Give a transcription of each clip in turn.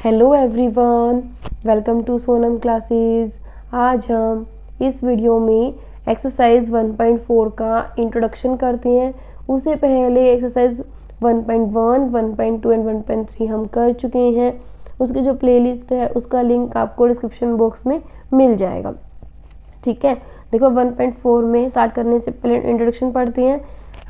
Hello everyone, welcome to Sonam classes. आज हम इस वीडियो में एक्सरसाइज 1.4 का इंट्रोडक्शन करते हैं। उससे पहले एक्सरसाइज 1.1, 1.2 एंड 1.3 हम कर चुके हैं। उसकी जो प्लेलिस्ट है उसका लिंक आपको डिस्क्रिप्शन बॉक्स में मिल जाएगा। ठीक है, देखो 1.4 में स्टार्ट करने से पहले इंट्रोडक्शन पढ़ते हैं।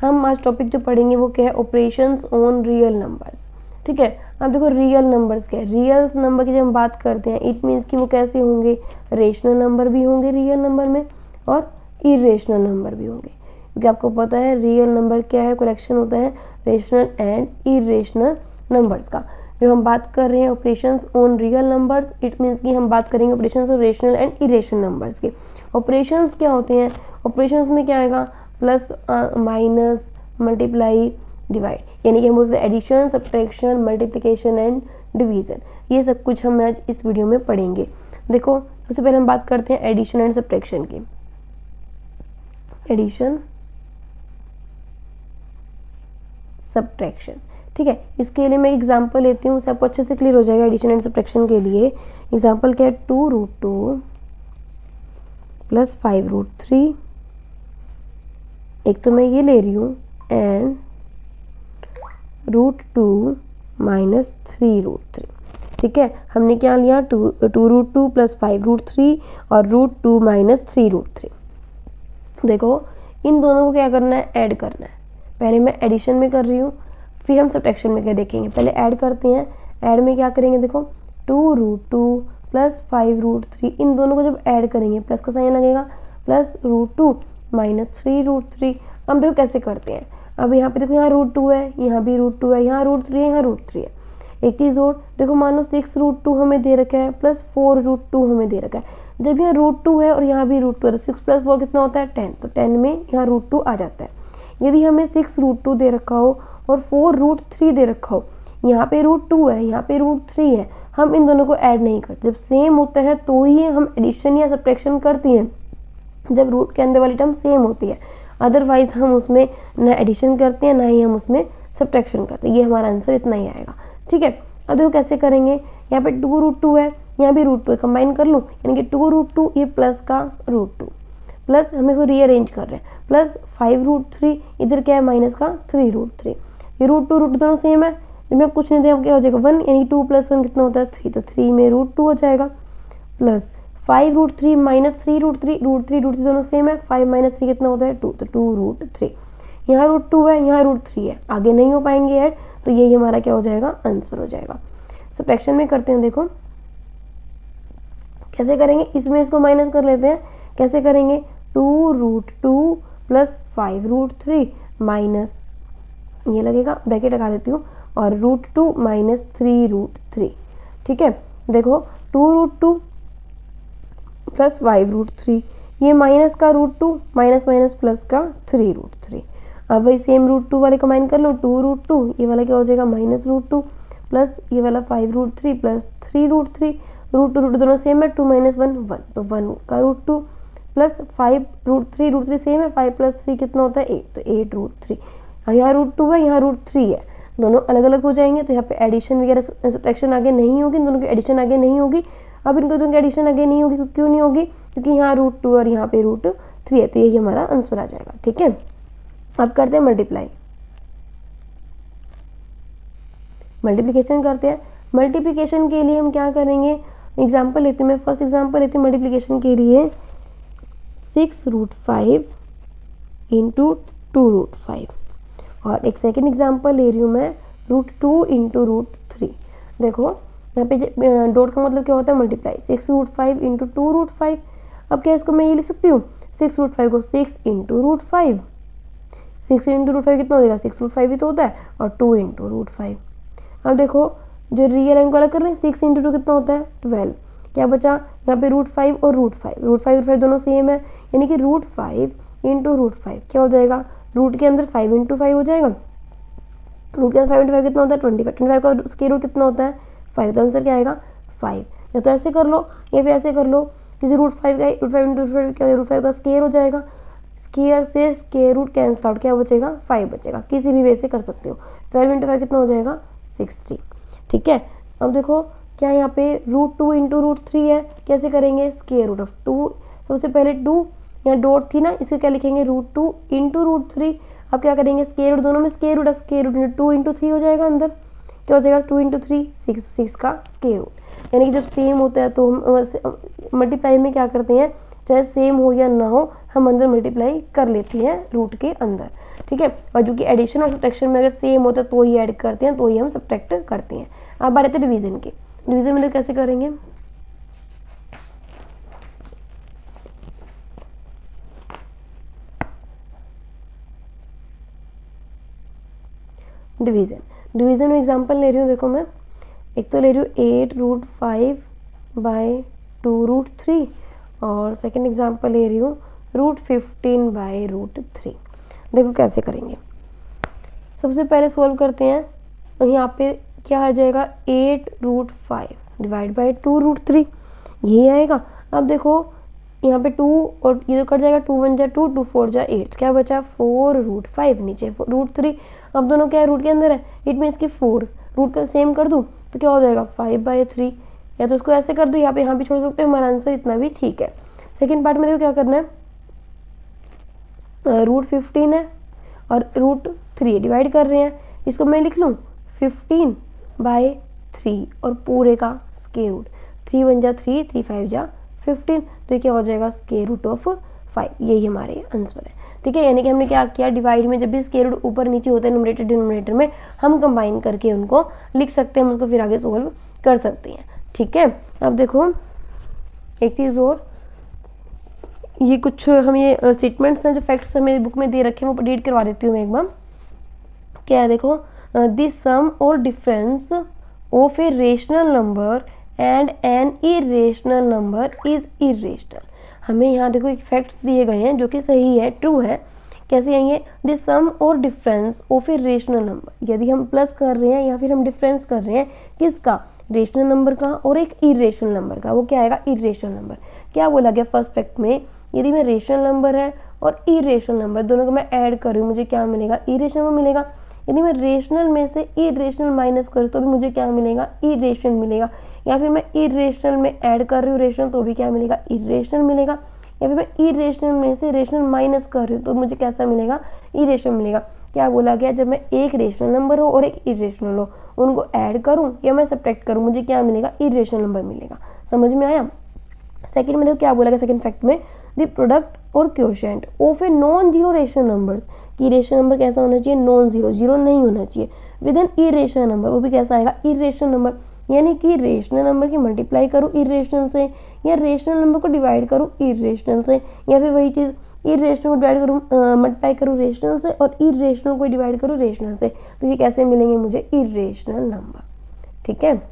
हम आज टॉपिक जो पढ़ेंगे वो क्या है, ऑपरेशंस ऑन रियल नंबर्स। ठीक है, अब देखो रियल नंबर्स क्या है। रियल नंबर की जब हम बात करते हैं इट मीन्स कि वो कैसे होंगे, रेशनल नंबर भी होंगे रियल नंबर में और इरेशनल नंबर भी होंगे, क्योंकि आपको पता है रियल नंबर क्या है, कलेक्शन होता है रेशनल एंड इरेशनल नंबर्स का। जब हम बात कर रहे हैं operations on real numbers it means कि हम बात करेंगे operations on rational and irrational numbers के। ऑपरेशंस क्या होते हैं, ऑपरेशंस में क्या आएगा, प्लस माइनस मल्टीप्लाई डिवाइड, यानी कि हम बोलते हैं addition, subtraction, multiplication and division. ये सब कुछ हम आज इस वीडियो में पढ़ेंगे। देखो सबसे पहले हम बात करते हैं एडिशन एंड सब्ट्रैक्शन की। एडिशन सब्ट्रैक्शन, ठीक है। इसके लिए मैं एग्जांपल लेती हूँ, उससे आपको अच्छे से क्लियर हो जाएगा। एडिशन एंड सब्ट्रैक्शन के लिए एग्जांपल क्या है, 2√2 प्लस 5√3। एक तो मैं ये ले रही हूँ एंड √2 माइनस 3√3। ठीक है, हमने क्या लिया, 2√2 प्लस 5√3 और √2 माइनस 3√3। देखो इन दोनों को क्या करना है, ऐड करना है। पहले मैं एडिशन में कर रही हूँ, फिर हम सब्ट्रैक्शन में क्या देखेंगे। पहले ऐड करते हैं। ऐड में क्या करेंगे, देखो 2√2 प्लस 5√3, इन दोनों को जब ऐड करेंगे प्लस का साइन लगेगा, प्लस √2 माइनस 3√3। अब देखो कैसे करते हैं। अब यहाँ पे देखो, यहाँ √2 है, यहाँ भी √2 है, यहाँ √3 है, यहाँ √3 है। एक चीज़ और देखो, मानो 6√2 हमें दे रखा है प्लस 4√2 हमें दे रखा है। जब यहाँ √2 है और यहाँ भी √2 है तो 6 प्लस 4 कितना होता है, 10। तो 10 में यहाँ √2 आ जाता है। यदि हमें 6√2 दे रखा हो और 4√3 दे रखा हो, यहाँ पे √2 है, यहाँ पे √3 है, हम इन दोनों को ऐड नहीं करते। जब सेम होता है तो ही हम एडिशन या सब्ट्रैक्शन करते हैं, जब रूट के अंदर वाली टर्म सेम होती है। अदरवाइज हम उसमें ना एडिशन करते हैं ना ही हम उसमें सब्ट्रैक्शन करते हैं। ये हमारा आंसर इतना ही आएगा। ठीक है, अब देखो कैसे करेंगे। यहाँ पे 2√2 है, यहाँ भी √2 है, कंबाइन कर लूँ, यानी कि 2√2 ये प्लस का √2 प्लस हम इसको रीअरेंज कर रहे हैं, प्लस 5√3 इधर क्या है, माइनस का 3√3। ये √2 दोनों सेम है, जब मैं कुछ नहीं दिया क्या हो जाएगा 1, यानी 2 + 1 कितना होता है 3, तो 3 में √2 हो जाएगा, प्लस 5√3 माइनस 3√3, √3 दोनों सेम है, 5 माइनस 3 कितना होता है 2, तो 2√3। यहाँ √2 है, यहाँ √3 है, आगे नहीं हो पाएंगे ऐड, तो यही हमारा क्या हो जाएगा, आंसर हो जाएगा। सब्ट्रैक्शन में करते हैं, देखो कैसे करेंगे। इसमें इसको माइनस कर लेते हैं। कैसे करेंगे, 2√2 प्लस 5√3 माइनस, ये लगेगा ब्रैकेट लगा देती हूँ, और √2 माइनस 3√3। ठीक है, देखो 2√2 प्लस 5√3, ये माइनस का √2 माइनस माइनस प्लस का 3√3। अब वही सेम √2 वाले कंबाइन कर लो, 2√2 ये वाला क्या हो जाएगा माइनस √2 प्लस ये वाला 5√3 प्लस 3√3, √2 दोनों सेम है, 2 माइनस 1 1, तो 1 का √2 प्लस 5√3 सेम है, 5 + 3 कितना होता है 8, तो 8√3। यहाँ √2 है, यहाँ √3 है, दोनों अलग अलग हो जाएंगे, तो यहाँ पे एडिशन वगैरह सब्ट्रैक्शन आगे नहीं होगी, इन दोनों की एडिशन आगे नहीं होगी। अब इनको दोनों की एडिशन आगे नहीं होगी, क्यों नहीं होगी, क्योंकि यहाँ √2 और यहाँ पे √3 है, तो यही हमारा आंसर आ जाएगा। ठीक है, अब करते हैं मल्टीप्लाई। मल्टीप्लिकेशन करते हैं। मल्टीप्लिकेशन के लिए हम क्या करेंगे, एग्जाम्पल लेती हूँ मैं, फर्स्ट एग्जाम्पल लेती हूँ मल्टीप्लिकेशन के लिए, 6√5 इंटू 2√5, और एक सेकेंड एग्जाम्पल ले रही हूँ मैं, √2 इंटू √3। देखो यहाँ पे डॉट का मतलब क्या होता है, मल्टीप्लाई। 6√5 इंटू 2√5, अब क्या इसको मैं ये लिख सकती हूँ, 6√5 को 6 इंटू √5, 6 इंटू √5 कितना हो जाएगा, 6√5 ही तो होता है, और 2 इंटू √5। अब देखो जो रियल है उनको अलग कर रहे हैं, 6 इंटू 2 कितना होता है 12, क्या बचा यहाँ पे √5 और √5 दोनों सेम है, यानी कि √5 इंटू √5 क्या हो जाएगा, रूट के अंदर 5 इंटू 5 हो जाएगा, रूट के अंदर 5 इंटू 5 कितना होता है 25 का स्क्वायर रूट कितना होता है 5, तो आंसर क्या आएगा 5। या तो ऐसे कर लो या फिर ऐसे कर लो, क्योंकि √5 का √5 इंटू √5 क्या, √5 का स्क्वायर हो जाएगा, स्क्वायर से स्क्वायर रूट कैंसिल आउट, क्या बचेगा 5 बचेगा। किसी भी वे से कर सकते हो। 12 इंटू 5 कितना हो जाएगा 60। ठीक है, अब देखो क्या यहाँ पे √2 इंटू √3 है, कैसे करेंगे, स्क्वायर रूट ऑफ 2, सबसे पहले 2 यहाँ डॉट थी ना, इसको क्या लिखेंगे √2 इंटू √3। अब क्या करेंगे, स्क्वायर रूट, दोनों में स्क्वायर रूट है, स्क्वायर रूट 2 इंटू 3 हो जाएगा, अंदर क्या हो जाएगा 2 इंटू 3 6, 6 का स्क्वायर रूट। यानी कि जब सेम होता है तो हम मल्टीप्लाई में क्या करते हैं, चाहे सेम हो या ना हो हम अंदर मल्टीप्लाई कर लेते हैं रूट के अंदर, ठीक है। और जो कि एडिशन और सब्ट्रैक्शन में अगर सेम होता है तो ही ऐड करते हैं, तो ही हम सब्ट्रैक्ट करते हैं। अब बात आती है डिवीजन की। डिवीजन में तो कैसे करेंगे, डिवीजन में एग्जांपल ले रही हूँ, देखो मैं एक तो ले रही हूँ 8√5/2√3 और सेकंड एग्जांपल ले रही हूँ √15/√3। देखो कैसे करेंगे, सबसे पहले सोल्व करते हैं। तो यहाँ पे क्या आ जाएगा 8√5 डिवाइड बाई 2√3, यही आएगा। अब देखो यहाँ पे 2 और ये तो कट जाएगा, 2 1 जा 2, 2 4 जा 8, क्या बचा 4√5, नीचे √3। अब दोनों क्या है, रूट के अंदर है, इट मीन्स कि 4 रूट का सेम कर दूँ तो क्या हो जाएगा 5/3, या तो इसको ऐसे कर दूँ, यहाँ भी छोड़ सकते हो, हमारा आंसर इतना भी ठीक है। सेकेंड पार्ट में देखो क्या करना है, √15 है और √3 डिवाइड कर रहे हैं, इसको मैं लिख लूँ 15/3 और पूरे का स्क्वायर रूट, 3 1 जा 3, 3 5 जा 15, तो ये क्या हो जाएगा स्क्वायर रूट ऑफ 5, यही हमारे आंसर है, ठीक है। यानी कि हमने क्या किया, डिवाइड में जब भी स्क्वायर रूट ऊपर नीचे होता है न्यूमरेटर डिनोमिनेटर में, हम कंबाइन करके उनको लिख सकते हैं, हम उसको फिर आगे सोल्व कर सकते हैं, ठीक है। अब देखो एक चीज़ और, ये कुछ हम ये स्टेटमेंट्स हैं जो फैक्ट्स हमें बुक में दे रखे हैं, वो रीड करवा देती हूँ मैं एक बार। क्या है देखो, द सम और difference of a rational number and an irrational number is irrational. हमें यहाँ देखो एक फैक्ट्स दिए गए हैं जो कि सही है, ट्रू है। कैसे आएंगे, द सम और difference of a rational number, यदि हम प्लस कर रहे हैं या फिर हम डिफरेंस कर रहे हैं किसका, रेशनल नंबर का और एक इरेशनल नंबर का, वो क्या आएगा इरेशनल नंबर। क्या बोला गया फर्स्ट फैक्ट में, यदि मैं रेशनल नंबर है और इरेशनल नंबर दोनों को मैं ऐड करूँ मुझे क्या मिलेगा, इरेशनल नंबर मिलेगा। यदि मैं रेशनल में से इरेशनल माइनस करूँ तो भी मुझे क्या मिलेगा, इरेशनल मिलेगा। या फिर मैं इरेशनल में ऐड कर रही हूँ रेशनल तो भी क्या मिलेगा, इरेशनल मिलेगा। या फिर मैं इरेशनल में से रेशनल माइनस कर रही हूँ तो मुझे कैसा मिलेगा, इरेशनल मिलेगा। क्या बोला गया, जब मैं एक रेशनल नंबर हो और एक इरेशनल हो उनको ऐड करूँ या मैं सब्ट्रैक्ट करूँ मुझे क्या मिलेगा, इरेशनल नंबर मिलेगा। समझ में आया। सेकंड में देखो क्या बोला गया, सेकंड फैक्ट में द प्रोडक्ट और quotient of a non zero rational numbers, कि रेशनल नंबर कैसा होना चाहिए, नॉन जीरो, जीरो नहीं होना चाहिए, विद एन इरेशनल नंबर, वो भी कैसा आएगा, इरेशनल नंबर। यानी कि रेशनल नंबर की मल्टीप्लाई करूँ इरेशनल से, या रेशनल नंबर को डिवाइड करूँ इरेशनल से, या फिर वही चीज़ इरेशनल को डिवाइड करूँ मल्टीप्लाई करूँ रेशनल से और इरेशनल को डिवाइड करूँ रेशनल से, तो ये कैसे मिलेंगे मुझे, इरेशनल नंबर, ठीक है।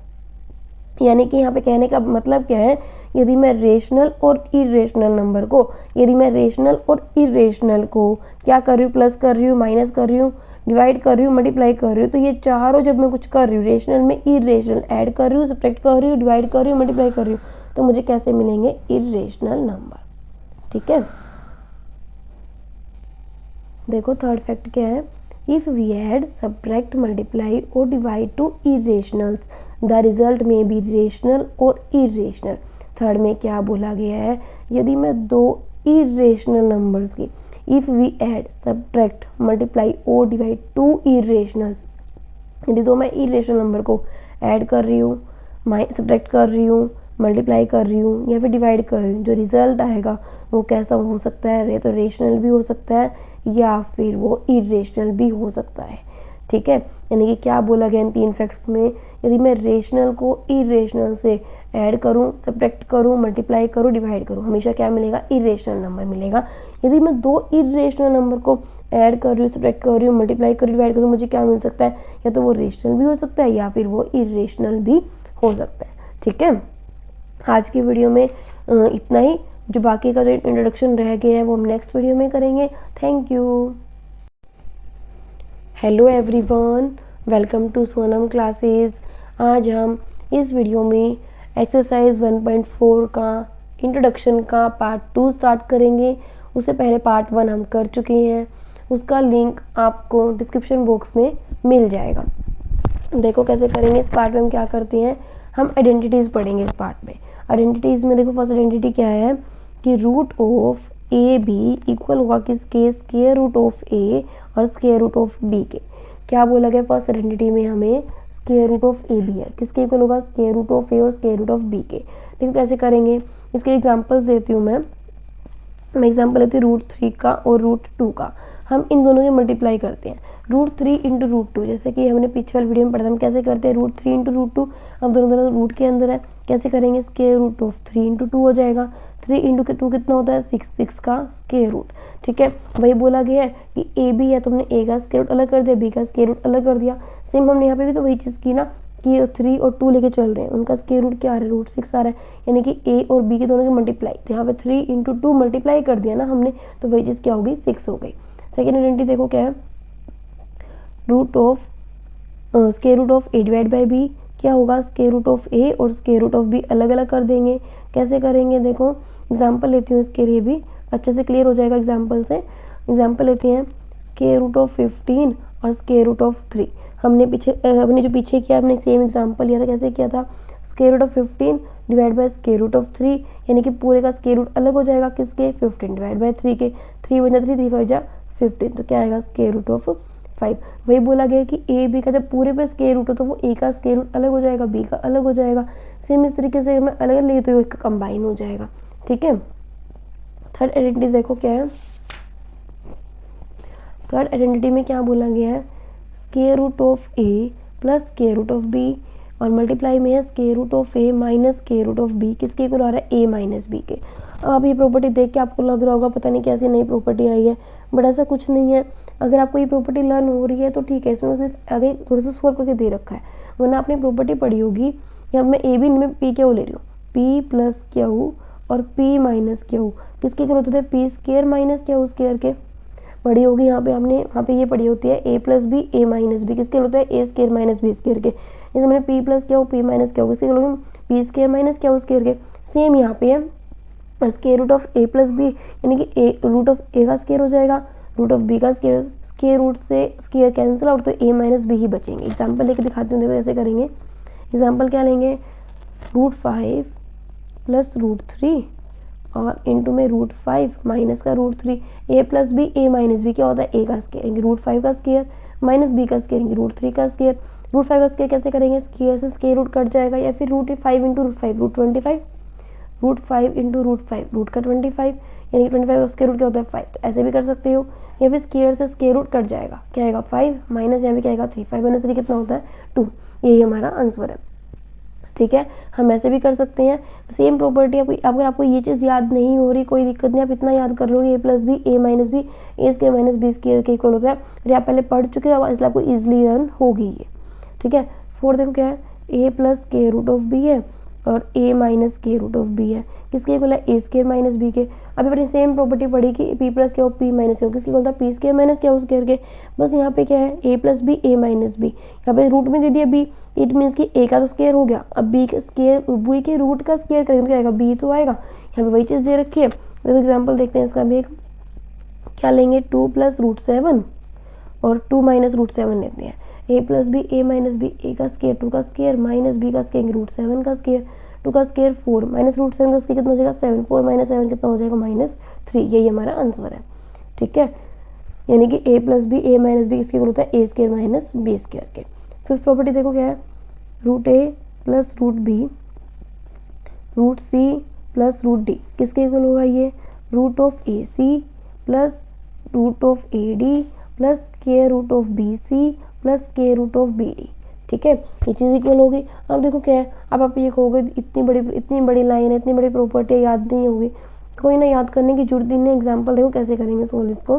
यानी कि यहाँ पे कहने का मतलब क्या है, यदि मैं रेशनल और इरेशनल नंबर को, यदि मैं रेशनल और इरेशनल को क्या कर रही हूँ, प्लस कर रही हूँ, माइनस कर रही हूँ, डिवाइड कर रही हूँ, मल्टीप्लाई कर रही हूँ, तो ये चारों जब मैं कुछ कर रही हूँ, रेशनल में इरेशनल ऐड कर रही हूँ, सब्ट्रैक्ट कर रही हूँ, डिवाइड कर रही हूँ, मल्टीप्लाई कर रही हूँ, तो मुझे कैसे मिलेंगे, इरेशनल नंबर, ठीक है। देखो थर्ड फैक्ट क्या है, if we add, subtract, multiply और divide two irrationals the result में बी रेशनल और इरेशनल। थर्ड में क्या बोला गया है, यदि मैं दो इरेशनल नंबर्स की if we add, subtract, multiply और डिवाइड टू इरेशनल्स, यदि दो मैं इरेशनल नंबर को ऐड कर रही हूँ, सब्ट्रैक्ट कर रही हूँ, मल्टीप्लाई कर रही हूँ या फिर डिवाइड कर रही हूँ, जो रिजल्ट आएगा वो कैसा हो सकता है, या तो रेशनल भी हो सकता है या फिर वो इरेशनल भी हो सकता है, ठीक है। यानी कि क्या बोला गया इन तीन फैक्ट्स में, यदि मैं रेशनल को इरेशनल से ऐड करूं, सब्ट्रैक्ट करूं, मल्टीप्लाई करूं, डिवाइड करूं, हमेशा क्या मिलेगा, इरेशनल नंबर मिलेगा। यदि मैं दो इरेशनल नंबर को ऐड कर रही हूँ, सब्ट्रैक्ट कर रही हूँ, मल्टीप्लाई कर रही हूँ, डिवाइड कर रही हूँ, मुझे क्या मिल सकता है, या तो वो रेशनल भी हो सकता है या फिर वो इरेशनल भी हो सकता है, ठीक है। आज की वीडियो में इतना ही, जो बाकी का जो इंट्रोडक्शन रह गया है वो हम नेक्स्ट वीडियो में करेंगे। Thank you. Hello everyone, welcome to Sonam classes. आज हम इस वीडियो में एक्सरसाइज 1.4 का इंट्रोडक्शन का पार्ट 2 स्टार्ट करेंगे। उससे पहले पार्ट 1 हम कर चुके हैं, उसका लिंक आपको डिस्क्रिप्शन बॉक्स में मिल जाएगा। देखो कैसे करेंगे, इस पार्ट में हम क्या करते हैं, हम आइडेंटिटीज़ पढ़ेंगे इस पार्ट में। आइडेंटिटीज़ में देखो फर्स्ट आइडेंटिटी क्या है कि root of A B equal होगा किसके, स्क्वायर रूट ऑफ ए और स्क्वायर रूट ऑफ बी के। क्या बोला गया फर्स्ट आइडेंटिटी में हमें, square root of A B है, किसके इक्वल होगा, स्क्वायर रूट ऑफ ए और स्क्वायर रूट ऑफ बी के। देखो कैसे करेंगे, इसके एग्जांपल्स देती हूँ मैं एग्जांपल लेती हूँ रूट 3 का और रूट 2 का। हम इन दोनों के मल्टीप्लाई करते हैं, रूट 3 इंटू रूट 2, जैसे कि हमने पीछे वाले वीडियो में पढ़ा था। हम कैसे करते हैं, रूट 3 इंटू रूट 2, अब दोनों रूट के अंदर है, कैसे करेंगे, स्क्वायर रूट ऑफ 3 इंटू 2 हो जाएगा। 3 इंटू 2 कितना होता है, 6 का स्क्वायर रूट। ठीक है, वही बोला गया है कि ए बी है तो हमने ए का स्क्वायर रूट अलग कर दिया, बी का स्क्वायर रूट अलग कर दिया। सेम हमने यहाँ पे भी तो वही चीज़ की ना कि 3 और 2 लेके चल रहे हैं, उनका स्क्वायर रूट क्या आ रहा है, रूट 6 आ रहा है, यानी कि ए और बी के दोनों के मल्टीप्लाई। तो यहाँ पे 3 इंटू 2 मल्टीप्लाई कर दिया ना हमने, तो वही चीज़ क्या होगी, 6 हो गई। सेकेंड आइडेंटिटी देखो क्या है, root of square root of A divide by B, क्या होगा, स्क्वायर रूट ऑफ ए और स्क्वायर रूट ऑफ बी अलग अलग कर देंगे। कैसे करेंगे, देखो एग्जाम्पल लेती हूँ इसके लिए भी अच्छे से क्लियर हो जाएगा एग्जाम्पल से। एग्जाम्पल लेते हैं, स्क्वायर रूट ऑफ 15 और स्क्वायर रूट ऑफ 3। हमने जो पीछे किया हमने सेम एग्जाम्पल लिया था, कैसे किया था, square root of 15 divide by square root of 3, यानी कि पूरे का स्क्वायर रूट अलग हो जाएगा किसके, 15 डिवाइड बाई 3 के। 3 बन जा 3, 3 5 जा 15, तो क्या आएगा, स्क्वायर रूट ऑफ 5। वही बोला गया कि ए बी का जब पूरे पे स्क्वायर रूट हो तो वो ए का स्क्वायर रूट अलग हो जाएगा, बी का अलग हो जाएगा। सेम इस तरीके से मैं अलग ले तो एक कंबाइन हो जाएगा। ठीक है, थर्ड आइडेंटिटी देखो क्या है, थर्ड आइडेंटिटी में क्या बोला गया है, square root of A plus square root of B और मल्टीप्लाई में है square root of A minus square root of B, किसके इक्वल आ रहा है, ए माइनस बी के। अब ये प्रॉपर्टी देख के आपको लग रहा होगा पता नहीं कैसी नई प्रॉपर्टी आई है, बट ऐसा कुछ नहीं है। अगर आपको ये प्रॉपर्टी लर्न हो रही है तो ठीक है, इसमें सिर्फ आगे थोड़ा सा सोल्व करके दे रखा है, वरना आपने प्रॉपर्टी पढ़ी होगी। या मैं ए बी में पी क्यू ले रही हूँ, पी प्लस क्यू और पी माइनस क्यू किसके इक्वल होते थे, P square minus Q square के। पढ़ी होगी यहाँ पे हमने, यहाँ पे ये पढ़ी होती है A plus B A minus B किसके होता है, A square minus B square के। जैसे हमने P plus Q P minus Q किसके होंगे, P square minus Q square के। सेम यहाँ पे है square root of A plus B, यानी कि ए रूट ऑफ ए का स्क्वायर हो जाएगा, रूट ऑफ बी का स्क्वायर, स्क्वायर रूट से स्क्वायर कैंसिल आउट, तो ए माइनस बी ही बचेंगे। एग्जाम्पल लेके दिखाती हूँ, देखो कैसे करेंगे। एग्जाम्पल क्या लेंगे, रूट 5 प्लस रूट 3 और इंटू में रूट 5 माइनस का root 3, A plus B A minus B क्या होता है, ए का स्क्वायर, रूट 5 का स्क्वायर माइनस बी का स्क्वायर, रूट 3 का स्क्वायर। रूट 5 का स्क्वायर कैसे करेंगे, स्क्वायर से स्क्वायर रूट कट जाएगा, या फिर root 5 into root 5 root 25, root 5 into root 5 root का 25, यानी 25 का स्क्वायर रूट क्या होता है 5, ऐसे भी कर सकते हो। या फिर स्क्वायर से स्क्वायर रूट कट जाएगा, क्या आएगा 5 माइनस यहाँ भी क्या आएगा 3, 5 माइनस 3 कितना होता है 2, यही हमारा आंसर है। ठीक है, हम ऐसे भी कर सकते हैं। सेम प्रॉपर्टी अगर आपको ये चीज़ याद नहीं हो रही कोई दिक्कत नहीं, आप इतना याद कर लोगे, ए plus B A minus B A square minus B square के इक्वल होता है, और आप पहले पढ़ चुके हो इसलिए आपको ईजिली रन होगी ये। ठीक है, फोर्थ देखो क्या है, A plus square root of B है और A minus square root of B है, किसके इक्वल है, ए स्क्वायर माइनस बी के। अभी अपनी सेम प्रॉपर्टी पढ़ी कि पी प्लस क्या हो पी माइनस क्या हो, किसके इक्वल था, पी स्क्वायर माइनस क्या हो स्क्वायर के। बस यहाँ पे क्या है, A plus B A minus B, यहाँ पे रूट में दे दिया बी, इट मीन्स कि ए का तो स्क्वायर हो गया, अब बी का स्क्वायर बी के रूट का स्क्वायर करेंगे तो क्या आएगा, बी तो आएगा। यहाँ पे वही चीज़ दे रखी है। देखो एग्जाम्पल देखते हैं इसका भी एक, क्या लेंगे, 2 प्लस रूट 7 और 2 माइनस रूट 7 लेते हैं। ए plus B A minus B, ए का स्क्वायर 2 का स्क्वायर माइनस बी का स्क्वायर रूट 7 का स्क्वायर, 2 का स्क्वायर 4 माइनस रूट 7 का स्क्वायर कितना हो जाएगा 7, 4 माइनस 7 कितना हो जाएगा -3, यही हमारा आंसर है। ठीक है, यानी कि A plus B A minus B किसके इक्वल होता है, A square minus B square के। फिफ्थ प्रॉपर्टी देखो क्या है, root A plus root B root C plus root D किसके इक्वल होगा, ये root of A C plus root of A D plus square root of B C plus square root of B D. ठीक है, ये चीज़ equal होगी। अब देखो क्या है, अब आप ये कहोगे इतनी बड़ी लाइन है, इतनी बड़ी प्रॉपर्टी याद नहीं होगी, कोई ना, याद करने की जरूरत नहीं है। एग्जाम्पल देखो कैसे करेंगे सोल्व इसको।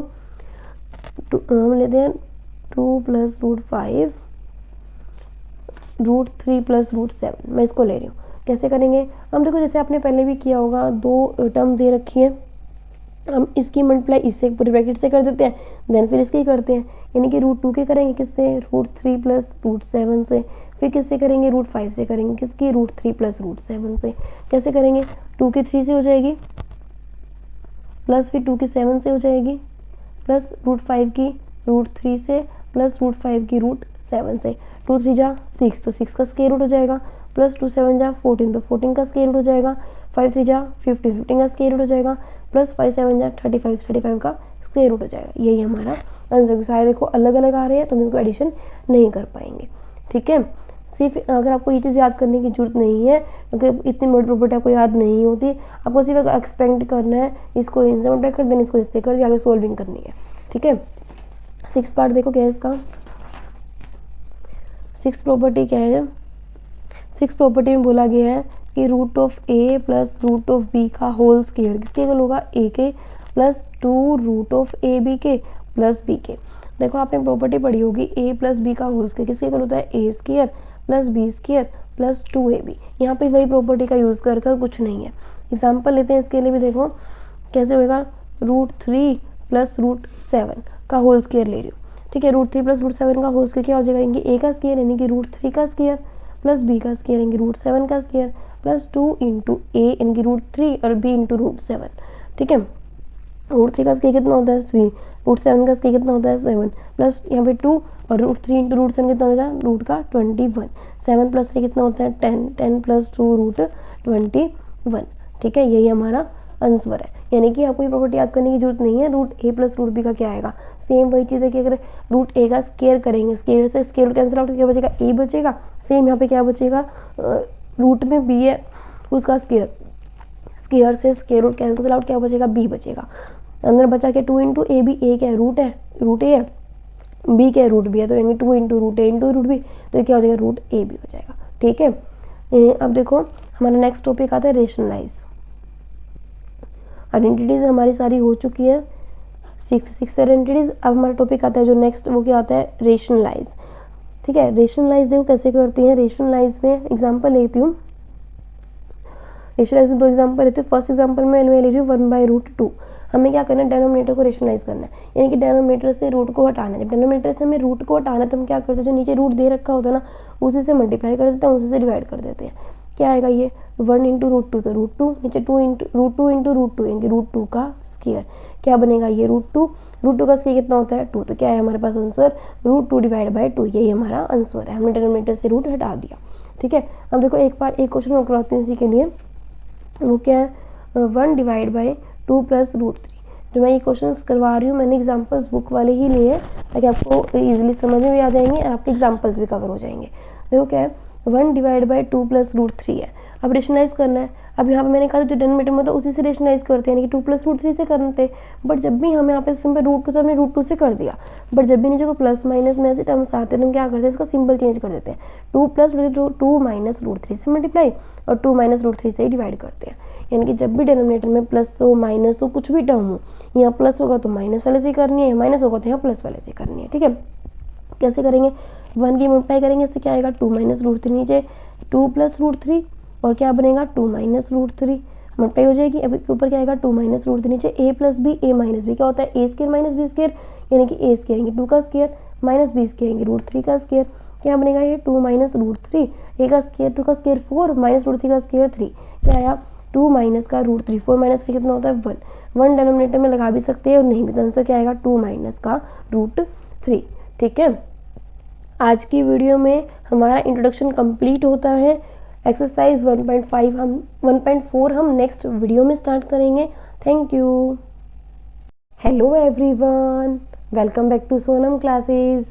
हम लेते हैं 2 plus root 5 root 3 plus root 7, मैं इसको ले रही हूँ। कैसे करेंगे, हम देखो जैसे आपने पहले भी किया होगा, 2 टर्म दे रखी है, हम इसकी मल्टीप्लाई इससे पूरी ब्रैकेट से कर देते हैं, देन फिर इसकी करते हैं, यानी कि रूट 2 के करेंगे किससे, रूट 3 प्लस रूट 7 से, फिर किससे करेंगे, रूट 5 से करेंगे, किसकी, रूट 3 प्लस रूट 7 से। कैसे करेंगे, 2 की 3 से हो जाएगी प्लस फिर 2 की 7 से हो जाएगी प्लस रूट 5 की रूट 3 से प्लस रूट 5 की रूट 7 से, 2 3 जा 6, तो 6 का स्क्वायर रूट हो जाएगा प्लस 2 7 जा 14, तो 14 का स्क्वायर रूट हो जाएगा, 5 3 जा 15, 15 का स्क्वायर रूट हो जाएगा, प्लस 5 7 जा 35, 35 का स्क्वायर रूट हो जाएगा। यही हमारा आंसर। सारे देखो अलग अलग आ रहे हैं तो हम इसको एडिशन नहीं कर पाएंगे। ठीक है, सिर्फ अगर आपको ये चीज़ याद करने की जरूरत नहीं है, अगर इतनी बड़ी प्रॉपर्टी आपको याद नहीं होती, आपको सिर्फ एक्सपेंड करना है, इसको इनसे मल्टीप्लाई कर देना, इसको इससे कर दिया, आगे सोल्विंग करनी है। ठीक है, 6 पार्ट देखो क्या है इसका। 6 प्रॉपर्टी क्या है, 6 प्रॉपर्टी में बोला गया है कि root of A plus root of B का होल स्क्वायर किसके इक्वल होगा, ए के plus 2 root of A B के प्लस बी के। देखो आपने प्रॉपर्टी पढ़ी होगी, ए प्लस बी का होल स्क्वायर किसके इक्वल होता है, A square plus B square plus 2ab। यहाँ पे वही प्रॉपर्टी का यूज़ कर कुछ नहीं है। एग्जाम्पल लेते हैं इसके लिए भी, देखो कैसे होगा, √3 प्लस √7 का होल स्क्वायर ले रही हूँ। ठीक है, √3 प्लस √7 का होल स्क्वायर क्या हो जाएगा, इनकी ए का स्क्वायर यानी कि √3 का स्क्वायर प्लस बी का स्क्वायर यानी कि √7 का स्क्वायर प्लस 2 इंटू ए यानी कि √3 और बी इंटू √7। ठीक है, √3 का स्क्वायर कितना होता है 3, √7 का स्क्वायर कितना होता है 7, प्लस यहाँ पे 2 और √3 इंटू √7 कितना हो जाएगा, रूट का 21, 7 प्लस 3 कितना होता है 10, 10 प्लस 2 √21। ठीक है, यही हमारा आंसर है। यानी कि आपको ये प्रॉपर्टी याद करने की जरूरत नहीं है, √a प्लस √b का क्या आएगा, सेम वही चीज़ है कि अगर √a का स्क्वायर करेंगे, स्क्वायर से स्क्वायर कैंसिल आउट क्या बचेगा, a बचेगा। सेम यहाँ पे क्या बचेगा, रूट में b है उसका स्क्वायर, स्क्वायर से स्क्वायर रूट कैंसिल आउट क्या बचेगा, b बचेगा। अंदर बचा के 2 इंटू ए बी, ए क्या है रूट है, रूट ए है, बी क्या है रूट बी है, तो रहेंगे 2 इंटू रूट ए इंटू रूट बी, तो ये क्या हो जाएगा, रूट ए बी हो जाएगा। ठीक है, अब देखो हमारा नेक्स्ट टॉपिक आता है रेशनलाइज। आइडेंटिटीज हमारी सारी हो चुकी है, 6 आइडेंटिटीज। अब हमारा टॉपिक आता है जो नेक्स्ट, वो क्या आता है, रेशनलाइज। ठीक है, रेशनलाइज देखो कैसे करती हैं। रेशनलाइज में एग्जाम्पल लेती हूँ, रेशनलाइज में 2 एग्जाम्पल लेती हूँ। फर्स्ट एग्जाम्पल में ले रही हूँ 1/√2। हमें क्या करना है, डेनोमिनेटर को रेशनलाइज करना है, यानी कि डेनोमिनेटर से रूट को हटाना है। जब डेनोमिनेटर से हमें रूट को हटाना है तो हम क्या करते हैं, जो नीचे रूट दे रखा होता है ना, उसी से मल्टीप्लाई कर देते हैं, उसी से डिवाइड कर देते हैं। क्या आएगा ये 1 इंटू √2, तो √2 नीचे 2 इंटू √2 इंटू √2 यानी √2 का स्क्वायर क्या बनेगा, ये √2 का स्क्वायर कितना होता है 2, तो क्या है हमारे पास आंसर, √2 डिवाइड बाई 2, यही हमारा आंसर है। हमने डेनोमिनेटर से रूट हटा दिया। ठीक है, अब देखो एक क्वेश्चन और करवाती हूँ इसी के लिए, वो क्या है, 1 डिवाइड बाई 2 प्लस √3। जो मैं ये क्वेश्चंस करवा रही हूँ मैंने एग्जांपल्स बुक वाले ही लिए हैं ताकि आपको इजीली समझ में भी आ जाएंगे और आपके एग्जांपल्स भी कवर हो जाएंगे। देखो क्या है, 1 डिवाइड बाई 2 प्लस √3 है। अब रेशनलाइज करना है। अब यहाँ पे मैंने कहा जो डेनोमिनेटर में था उसी से रेशनलाइज करते हैं, यानी कि 2 प्लस √3 से करते, बट जब भी हमें यहाँ पे सिंपल √2 से हमने √2 से कर दिया, बट जब भी नीचे को प्लस माइनस में ऐसे टर्म्स आते हैं तो हम क्या करते हैं, इसका सिंबल चेंज कर देते हैं। 2 प्लस 2 माइनस √3 से मल्टीप्लाई और 2 माइनस √3 से ही डिवाइड करते हैं। यानी कि जब भी डेनोमिनेटर में प्लस हो माइनस हो कुछ भी टर्म हो, यहाँ प्लस होगा तो माइनस वाले से करनी है, माइनस होगा तो यहाँ प्लस वाले से करनी है। ठीक है, कैसे करेंगे, 1 की मल्टीप्लाई करेंगे, इससे क्या आएगा 2 माइनस √3, नीचे 2 प्लस √3 और क्या बनेगा 2 माइनस √3 मल्टीप्लाई हो जाएगी। अब ऊपर क्या आएगा 2 माइनस √3, नीचे a plus B, a minus B क्या होता है a square minus B square, यानी कि a स्क्वायर यानी 2 का स्क्वायर माइनस बी स्क्वायर यानी √3 का स्क्वायर, क्या बनेगा ये 2 माइनस √3, a का स्क्वायर 2 का स्क्वायर 4 माइनस √3 का स्क्वायर 3, क्या आया 2 माइनस का √3, 4 माइनस 3 कितना होता है 1 डेनोमिनेटर में लगा भी सकते हैं और नहीं भी, तो आंसर क्या आएगा 2 माइनस का √3। ठीक है, आज की वीडियो में हमारा इंट्रोडक्शन कंप्लीट होता है। एक्सरसाइज 1.4 हम नेक्स्ट वीडियो में स्टार्ट करेंगे। Thank you. Hello everyone, welcome back to Sonam classes.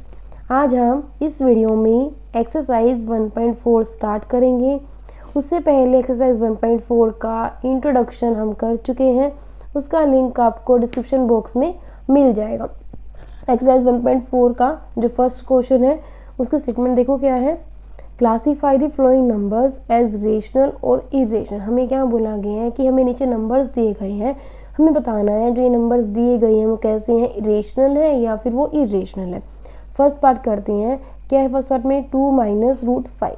आज हम इस वीडियो में एक्सरसाइज 1.4 स्टार्ट करेंगे। उससे पहले एक्सरसाइज 1.4 का इंट्रोडक्शन हम कर चुके हैं, उसका लिंक आपको डिस्क्रिप्शन बॉक्स में मिल जाएगा। एक्सरसाइज 1.4 का जो फर्स्ट क्वेश्चन है उसका स्टेटमेंट देखो क्या है, classify the following numbers as rational और इरेशनल। हमें क्या बोला गया है कि हमें नीचे नंबर्स दिए गए हैं, हमें बताना है जो ये नंबर्स दिए गए हैं वो कैसे हैं, रेशनल है या फिर वो इरेशनल है। फर्स्ट पार्ट करते हैं, क्या है फर्स्ट पार्ट में 2 माइनस √5।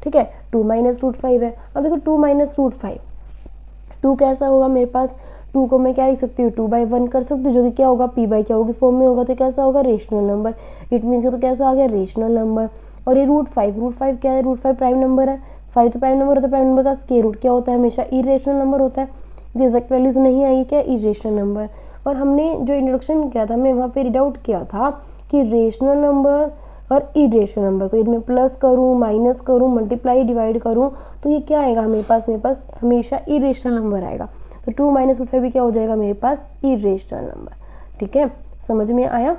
ठीक है, 2 माइनस √5 है। अब देखो 2 माइनस √5, 2 कैसा होगा मेरे पास, 2 को मैं क्या लिख सकती हूँ 2/1 कर सकती हूँ, जो कि क्या होगा p बाई क्या होगी फॉर्म में होगा, तो कैसा होगा रेशनल नंबर। इट मीन्स तो कैसा आ गया रेशनल नंबर। और ये √5 क्या है, √5 प्राइम नंबर है, 5 तो प्राइम नंबर होता है, प्राइम नंबर का स्क्वायर रूट क्या होता है हमेशा इरेशनल नंबर होता है, एग्जैक्ट वैल्यूज नहीं आई क्या इरेशनल नंबर। और हमने जो इंट्रोडक्शन किया था हमने वहाँ पे रीड आउट किया था कि रेशनल नंबर और इरेशनल नंबर को यदि मैं प्लस करूँ, माइनस करूँ, मल्टीप्लाई, डिवाइड करूँ तो ये क्या आएगा मेरे पास हमेशा इरेशनल नंबर आएगा। तो 2 माइनस रूट 5 भी क्या हो जाएगा मेरे पास इरेशनल नंबर। ठीक है, समझ में आया।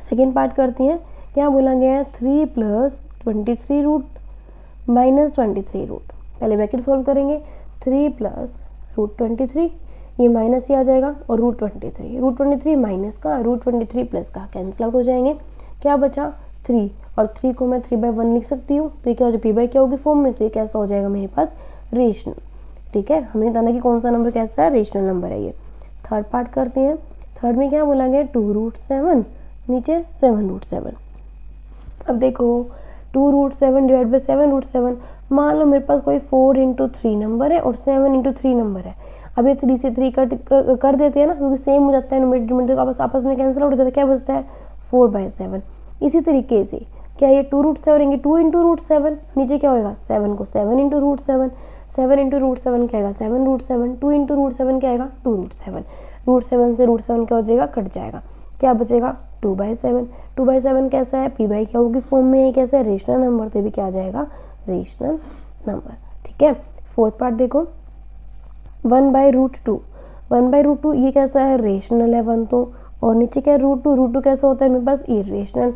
सेकेंड पार्ट करते हैं। क्या बोला गया है 3 प्लस 23 रूट माइनस 23 रूट। पहले ब्रैकेट सोल्व करेंगे। 3 प्लस रूट 23, ये माइनस ही आ जाएगा, और रूट 23 माइनस का, रूट 23 प्लस का कैंसिल आउट हो जाएंगे। क्या बचा 3, और 3 को मैं 3/1 लिख सकती हूँ, तो ये क्या हो जाएगा p/क्या होगी फॉर्म में, तो ये कैसा हो जाएगा मेरे पास रेशनल। ठीक है, हमने बताना कि कौन सा नंबर कैसा है, रेशनल नंबर है ये। थर्ड पार्ट करते हैं। थर्ड में क्या बोला गया 2√7, नीचे 7√7। अब देखो 2√7 डिवाइड बाई 7√7, मान लो मेरे पास कोई 4 × 3 नंबर है और 7 × 3 नंबर है। अब ये 3 से 3 कर देते हैं ना, क्योंकि सेम हो जाता है, न्यूमरेटर आपस में कैंसिल आउट हो जाता है। क्या बचता है 4/7। इसी तरीके से क्या ये 2√7 रहेंगे 2 × √7, नीचे क्या होगा 7 को 7 × √7, 7 × √7 क्या आएगा 7√7, 2 × √7 क्या आएगा 2√7, √7 से √7 क्या हो जाएगा कट जाएगा, क्या बचेगा 2/7। 2/7 कैसा है p/क्या होगी फॉर्म में है, कैसा है रेशनल नंबर, तो ये भी क्या आ जाएगा रेशनल नंबर। ठीक है, फोर्थ पार्ट देखो 1/√2, 1/√2 ये कैसा है रेशनल है 1 तो, और नीचे क्या है √2 कैसा होता है मेरे पास इरेशनल।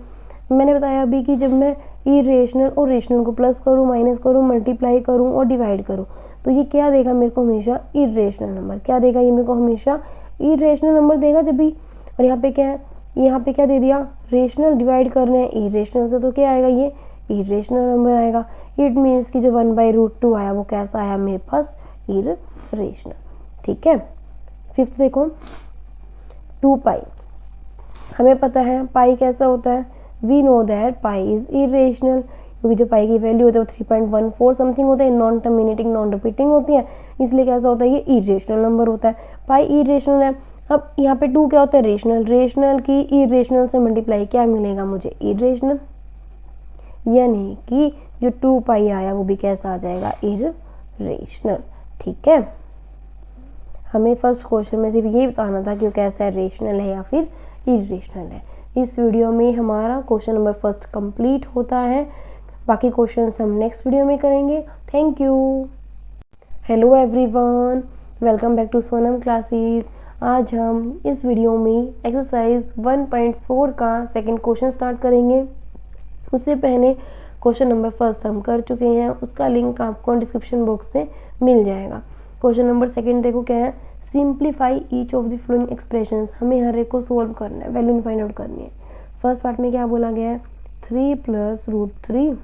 मैंने बताया अभी कि जब मैं इरेशनल और रेशनल को प्लस करूँ, माइनस करूँ, मल्टीप्लाई करूँ और डिवाइड करूँ तो ये क्या देगा मेरे को हमेशा इरेशनल नंबर। क्या देगा ये मेरे को हमेशा इरेशनल नंबर देगा जब भी। और यहाँ पे क्या है, यहाँ पे क्या दे दिया रेशनल डिवाइड कर रहे हैं इरेशनल से, तो क्या आएगा ये इरेशनल नंबर आएगा। इट मीन्स कि जो 1/√2 आया वो कैसा आया मेरे पास इरेशनल। ठीक है, फिफ्थ देखो 2π, हमें पता है पाई कैसा होता है, we know that pi is irrational, क्योंकि जो पाई की वैल्यू होती है वो 3.14 समथिंग होता है, नॉन टर्मिनेटिंग नॉन रिपीटिंग होती है, इसलिए कैसा होता है ये इरेशनल नंबर होता है। पाई इरेशनल है। अब यहाँ पे 2 क्या होता है रेशनल, रेशनल की इरेशनल से मल्टीप्लाई क्या मिलेगा मुझे इरेशनल, यानी कि जो 2π आया वो भी कैसा आ जाएगा इरेशनल। ठीक है, हमें फर्स्ट क्वेश्चन में सिर्फ यही बताना था कि वो कैसा है रेशनल है या फिर इरेशनल है। इस वीडियो में हमारा क्वेश्चन नंबर फर्स्ट कंप्लीट होता है, बाकी क्वेश्चन हम नेक्स्ट वीडियो में करेंगे। Thank you. Hello everyone, welcome back to Sonam classes. आज हम इस वीडियो में एक्सरसाइज 1.4 का सेकंड क्वेश्चन स्टार्ट करेंगे। उससे पहले क्वेश्चन नंबर फर्स्ट हम कर चुके हैं, उसका लिंक आपको डिस्क्रिप्शन बॉक्स में मिल जाएगा। क्वेश्चन नंबर सेकंड देखो क्या है, simplify each of the following expressions, हमें हर एक को सोल्व करना है, वैल्यू फाइंड आउट करनी है। फर्स्ट पार्ट में क्या बोला गया है 3 + √3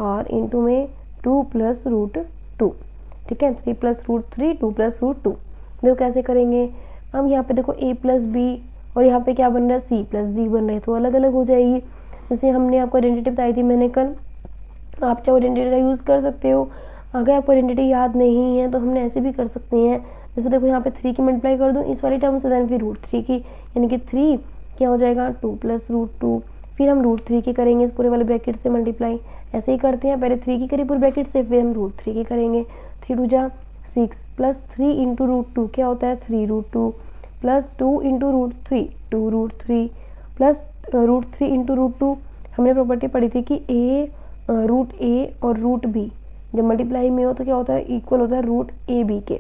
और इंटू में 2 + √2। ठीक है, 3 + √3 2 + √2। देखो कैसे करेंगे। अब यहाँ पे देखो a + b और यहाँ पे क्या बन रहा है c + d बन रहा है, तो अलग अलग हो जाएगी। जैसे हमने आपको आइडेंटिटी बताई थी मैंने कल, आप चाहे आइडेंटिटी का यूज़ कर सकते हो। अगर आपको आइडेंटिटी याद नहीं है तो हमने ऐसे भी कर सकते हैं। जैसे देखो यहाँ पे 3 की मल्टीप्लाई कर दूँ इस वाली टर्म से, देन फिर √3 की, यानी कि 3 क्या हो जाएगा 2 + √2, फिर हम √3 की करेंगे इस पूरे वाले ब्रैकेट से मल्टीप्लाई। ऐसे ही करते हैं, पहले 3 की करी पूरे ब्रैकेट से, फिर हम √3 की करेंगे। 3 × 2 = 6 + 3 × √2 क्या होता है 3√2 + 2 × √3 2√3 प्लस √3 × √2। हमने प्रॉपर्टी पढ़ी थी कि √a और √b जब मल्टीप्लाई में हो तो क्या होता है इक्वल होता है √ab के।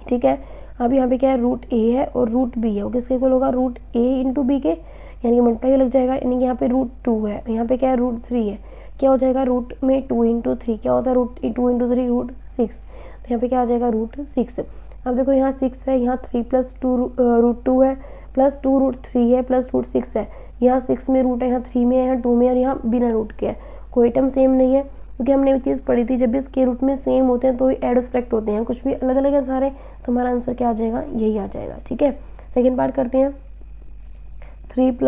ठीक है, अब यहाँ पे क्या है √a है और √b है, वो किसके इक्वल होगा √a × b के, यानी कि मल्टीप्लाई लग जाएगा। यानी कि यहाँ पे √2 है, यहाँ पे क्या है √3 है, क्या हो जाएगा रूट में 2 × 3 क्या होता है √2 × 3 √6, तो यहाँ पे क्या आ जाएगा √6। अब देखो यहाँ 6 है, यहाँ 3 + 2 √2 है, प्लस 2 √3 है, प्लस √6 है। यहाँ 6 में रूट है, यहाँ 3 में है, यहाँ 2 में है और यहाँ बिना रूट के है। कोई टर्म सेम नहीं है, क्योंकि हमने एक चीज़ पढ़ी थी जब भी इसके रूट में सेम होते हैं तो एड सब्ट्रैक्ट होते हैं, कुछ भी अलग अलग है सारे, तो हमारा आंसर क्या आ जाएगा यही आ जाएगा। ठीक है, सेकेंड पार्ट करते हैं। 3 +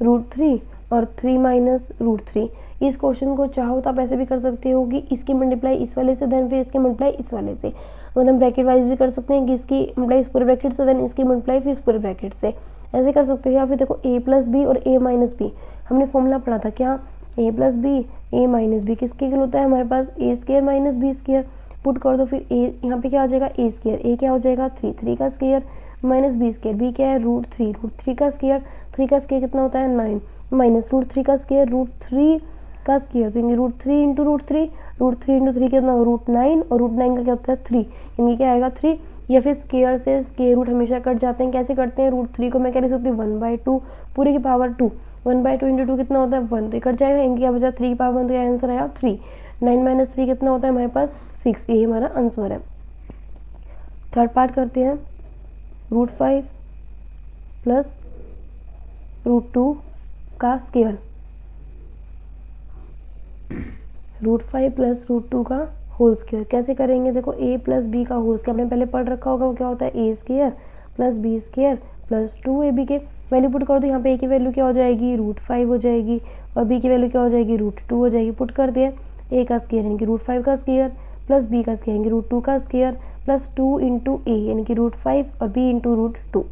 √3 और 3 - √3। इस क्वेश्चन को चाहो तो आप ऐसे भी कर सकते हो कि इसकी मल्टीप्लाई इस वाले से, देन फिर इसकी मल्टीप्लाई इस वाले से, मतलब ब्रैकेट वाइज भी कर सकते हैं कि इसकी मल्टीप्लाई इस पूरे ब्रैकेट से, देन इसकी मल्टीप्लाई फिर इस पूरे ब्रैकेट से, ऐसे कर सकते हो। या फिर देखो a + b और a - b, हमने फॉर्मूला पढ़ा था क्या a + b a - b किसके इक्वल होता है हमारे पास a² - b²। पुट कर दो फिर a, यहाँ पे क्या आ जाएगा a², a क्या हो जाएगा 3 का square minus B square, B क्या है रूट थ्री का स्केयर, 3 का स्केयर कितना होता है 9, माइनस रूट 3 का स्केयर रूट 3 का स्केयर, तो यानी root 3 into root three into three कितना रूट 9, और रूट 9 का क्या होता है 3, यानी क्या आएगा 3। या फिर स्केयर से स्केयर रूट हमेशा कट जाते हैं, कैसे करते हैं, रूट 3 को मैं क्या लिख सकती हूँ 1/2 पूरे की पावर 2, 1/2 इंटू 2 कितना होता है 1, तो कट जाएगा, इनकी क्या बचा 3 की पावर 1, तो आंसर आया 3। 9 माइनस 3 कितना होता है हमारे पास 6, यही हमारा आंसर है। थर्ड पार्ट करते हैं, रूट 5 प्लस रूट 2 का स्केयर, रूट 5 प्लस रूट 2 का होल स्केयर कैसे करेंगे, देखो a प्लस बी का होल स्केयर आपने पहले पढ़ रखा होगा, वो क्या होता है a square plus B square plus 2ab के वैल्यू पुट कर दो, यहाँ पे a की वैल्यू क्या हो जाएगी रूट 5 हो जाएगी, और b की वैल्यू क्या हो जाएगी रूट 2 हो जाएगी। पुट कर दिया, a का स्केयर यानी कि रूट 5 का स्केयर प्लस b का स्केयर यानी कि रूट 2 का स्केयर प्लस 2 इंटू a यानी कि रूट 5 और b इंटू रूट 2।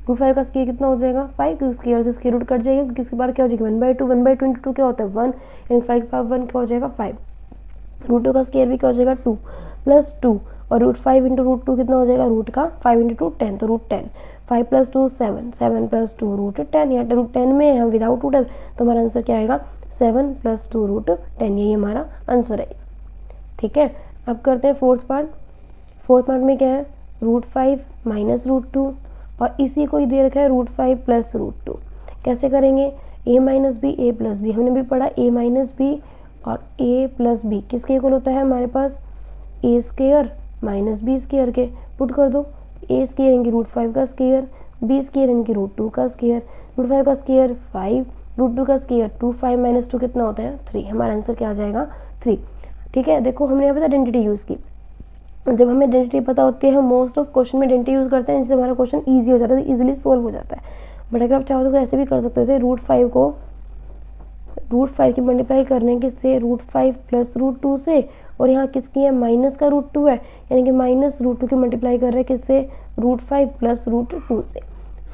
रूट 5 का स्केयर कितना हो जाएगा 5, क्योंकि स्केयर से स्केयर रूट कट जाएगा, क्योंकि इसके बाद क्या हो जाएगी 1/2 इंटू 2 क्या होता है 1, यानी 5 की पावर 1 क्या हो जाएगा 5। रूट 2 का स्केयर भी क्या हो जाएगा 2 प्लस 2, और रूट 5 इंटू रूट 2 कितना हो जाएगा रूट का 5 इंटू 2 10, तो रूट 10, 5 प्लस 2 7, 7 प्लस 2 रूट 10, यहाँ रूट 10 में है विदाउट रूट, तो हमारा आंसर क्या आएगा 7 प्लस 2 रूट 10, यही हमारा आंसर है। ठीक है, अब करते हैं फोर्थ पार्ट। फोर्थ पार्ट में क्या है रूट 5 माइनस रूट 2, और इसी को ही दे रखा है रूट 5 प्लस रूट 2। कैसे करेंगे, a minus B A plus B, हमने भी पढ़ा a माइनस बी और a प्लस बी किसके इक्वल होता है हमारे पास a square minus B square के। पुट कर दो, a स्केयर यानी कि रूट 5 का स्केयर, b स्केयर यानी कि रूट 2 का स्केयर, रूट 5 का स्केयर 5, रूट 2 का स्केयर 2, 5 माइनस 2 कितना होता है 3, हमारा आंसर क्या आ जाएगा 3। ठीक है, देखो हमने यहाँ पे आइडेंटिटी यूज़ की, जब हमें आइडेंटिटी पता होती है हम मोस्ट ऑफ क्वेश्चन में आइडेंटिटी यूज़ करते हैं, जिससे हमारा क्वेश्चन ईजी हो जाता है, इजीली सोल्व हो जाता है। बट अगर आप चाहो तो ऐसे भी कर सकते थे, रूट 5 को रूट 5 की मल्टीप्लाई करने किससे रूट 5 प्लस रूट 2 से, और यहाँ किसकी है माइनस का रूट 2 है, यानी कि माइनस रूट 2 की मल्टीप्लाई कर रहे हैं किससे रूट 5 प्लस रूट 2 से।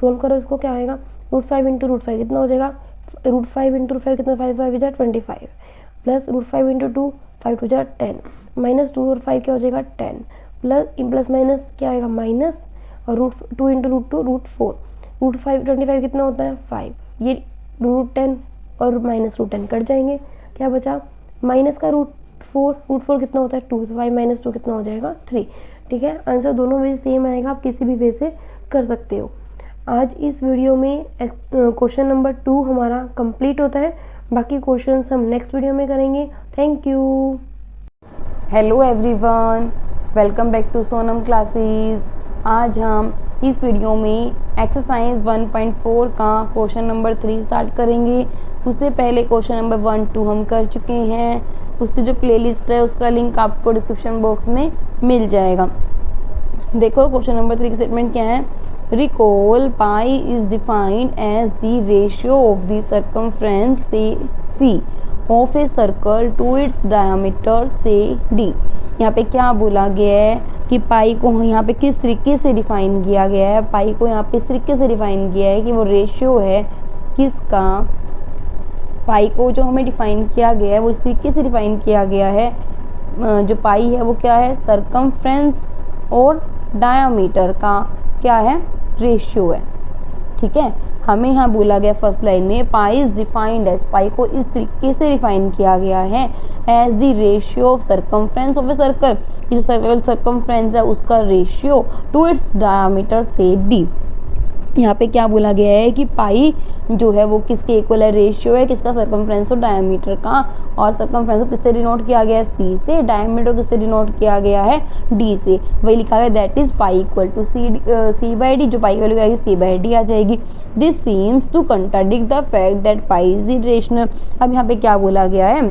सोल्व करो इसको, क्या आएगा रूट 5 इंटू रूट 5 कितना हो जाएगा रूट 5 इंटू रूट 5 कितना 5 5 जा 25 प्लस रूट 5 इंटू 2 5 2 जा 10 माइनस 2 और 5 क्या हो जाएगा 10 प्लस माइनस क्या आएगा माइनस, और root 2 into root 2 root 4, root 5 25 कितना होता है 5, ये रूट 10 और माइनस रूट 10 कट जाएंगे, क्या बचा माइनस का रूट 4 कितना होता है 2, तो 5 माइनस 2 कितना हो जाएगा 3। ठीक है, आंसर दोनों वे सेम आएगा, आप किसी भी वे से कर सकते हो। आज इस वीडियो में क्वेश्चन नंबर 2 हमारा कंप्लीट होता है, बाकी क्वेश्चंस हम नेक्स्ट वीडियो में करेंगे। Thank you. Hello everyone, welcome back to Sonam classes. आज हम इस वीडियो में एक्सरसाइज 1.4 का क्वेश्चन नंबर 3 स्टार्ट करेंगे। उससे पहले क्वेश्चन नंबर 1 2 हम कर चुके हैं, उसकी जो प्लेलिस्ट है उसका लिंक आपको डिस्क्रिप्शन बॉक्स में मिल जाएगा। देखो क्वेश्चन नंबर 3 की स्टेटमेंट क्या है, recall pi is defined as the ratio of the circumference say C of a circle to its diameter से डी। यहाँ पे क्या बोला गया है कि पाई को यहाँ पे किस तरीके से डिफाइन किया गया है, पाई को यहाँ पे इस तरीके से डिफाइन किया है कि वो रेशियो है किसका, पाई को जो हमें डिफाइन किया गया है वो इस तरीके से डिफाइन किया गया है, जो पाई है वो क्या है सरकमफ्रेंस और डायामीटर का क्या है रेशियो है। ठीक है, हमें यहाँ बोला गया फर्स्ट लाइन में pi is defined as, pi को इस तरीके से डिफाइन किया गया है as the ratio of circumference of a circle, जो सर्कल सर्कमफ्रेंस है उसका रेशियो टू इट्स डायमीटर से डी। यहाँ पे क्या बोला गया है कि पाई जो है वो किसके इक्वल है, रेशियो है किसका सर्कमफ्रेंस और डायमीटर का, और सर्कमफ्रेंस को किससे डिनोट किया गया है सी से, डायमीटर किससे डिनोट किया गया है डी से। वही लिखा गया that is pi equal to C by D, जो पाई वैल्यू आएगी सी बाई डी आ जाएगी। This seems to contradict the fact that pi is irrational. अब यहाँ पे क्या बोला गया है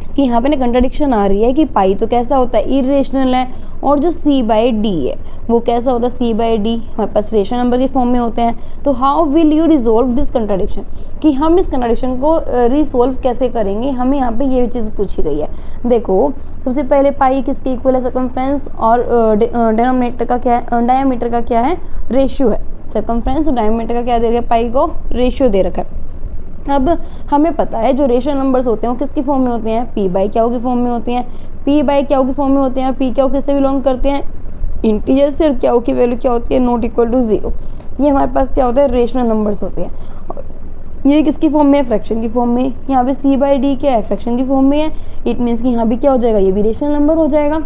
कि यहाँ पे ना कंट्राडिक्शन आ रही है कि पाई तो कैसा होता है इरेशनल है, और जो सी बाई डी है वो कैसा होता है सी बाई डी हमारे पास रेशनल नंबर के फॉर्म में होते हैं। तो how will you resolve this contradiction, कि हम इस कंट्राडिक्शन को रिसोल्व कैसे करेंगे, हमें यहाँ पे ये चीज़ पूछी गई है। देखो सबसे पहले पाई किसके इक्वल है सर्कमफ्रेंस और डिनोमिनेटर का क्या है, डायमीटर का क्या है रेशियो है, सर्कमफ्रेंस और डायमीटर का क्या दे रखा है पाई को रेशियो दे रखा है। अब हमें पता है जो रेशनल नंबर्स होते हैं वो किसकी फॉर्म में होते हैं, पी बाई क्यू की फॉर्म में होते हैं, पी बाई क्यू की फॉर्म में होते हैं, और पी क्यू किससे बिलोंग करते हैं इंटीजर से क्या की वैल्यू क्या होती है, नॉट इक्वल टू 0। ये हमारे पास क्या होता है, रेशनल नंबर्स होते हैं। और ये किसकी फॉर्म में है, फ्रैक्शन की फॉर्म में। यहाँ पे c/d क्या है, फ्रैक्शन की फॉर्म में है। इट मीन्स कि यहाँ भी क्या हो जाएगा, ये भी रेशनल नंबर हो जाएगा,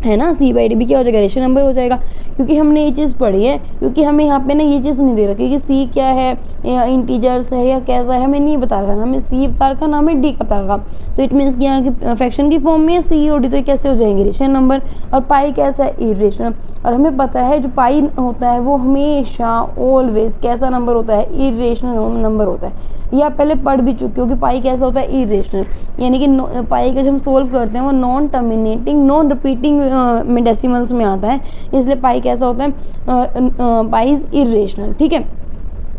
है ना। c/d भी क्या हो जाएगा, रेशनल नंबर हो जाएगा, क्योंकि हमने ये चीज़ पढ़ी है। क्योंकि हमें यहाँ पे ना ये चीज़ नहीं दे रखी कि c क्या है, या इंटीजर्स है या कैसा है, हमें नहीं बता रखा, हमें c बता रखा, ना हमें d का बता रखा। तो इट मीन्स कि यहाँ की फ्रैक्शन की फॉर्म में c और d, तो ये कैसे हो जाएंगे, रेशनल नंबर। और पाई कैसा है, इरेशनल। और हमें पता है जो पाई होता है वो हमेशा ऑलवेज कैसा नंबर होता है, इरेशनल नंबर होता है। ये आप पहले पढ़ भी चुके हो कि पाई कैसा होता है, इरेशनल। यानी कि पाई का जब हम सोल्व करते हैं वो नॉन टर्मिनेटिंग नॉन रिपीटिंग में डेसिमल्स में आता है, इसलिए पाई कैसा होता है, पाई इज इरेशनल। ठीक है,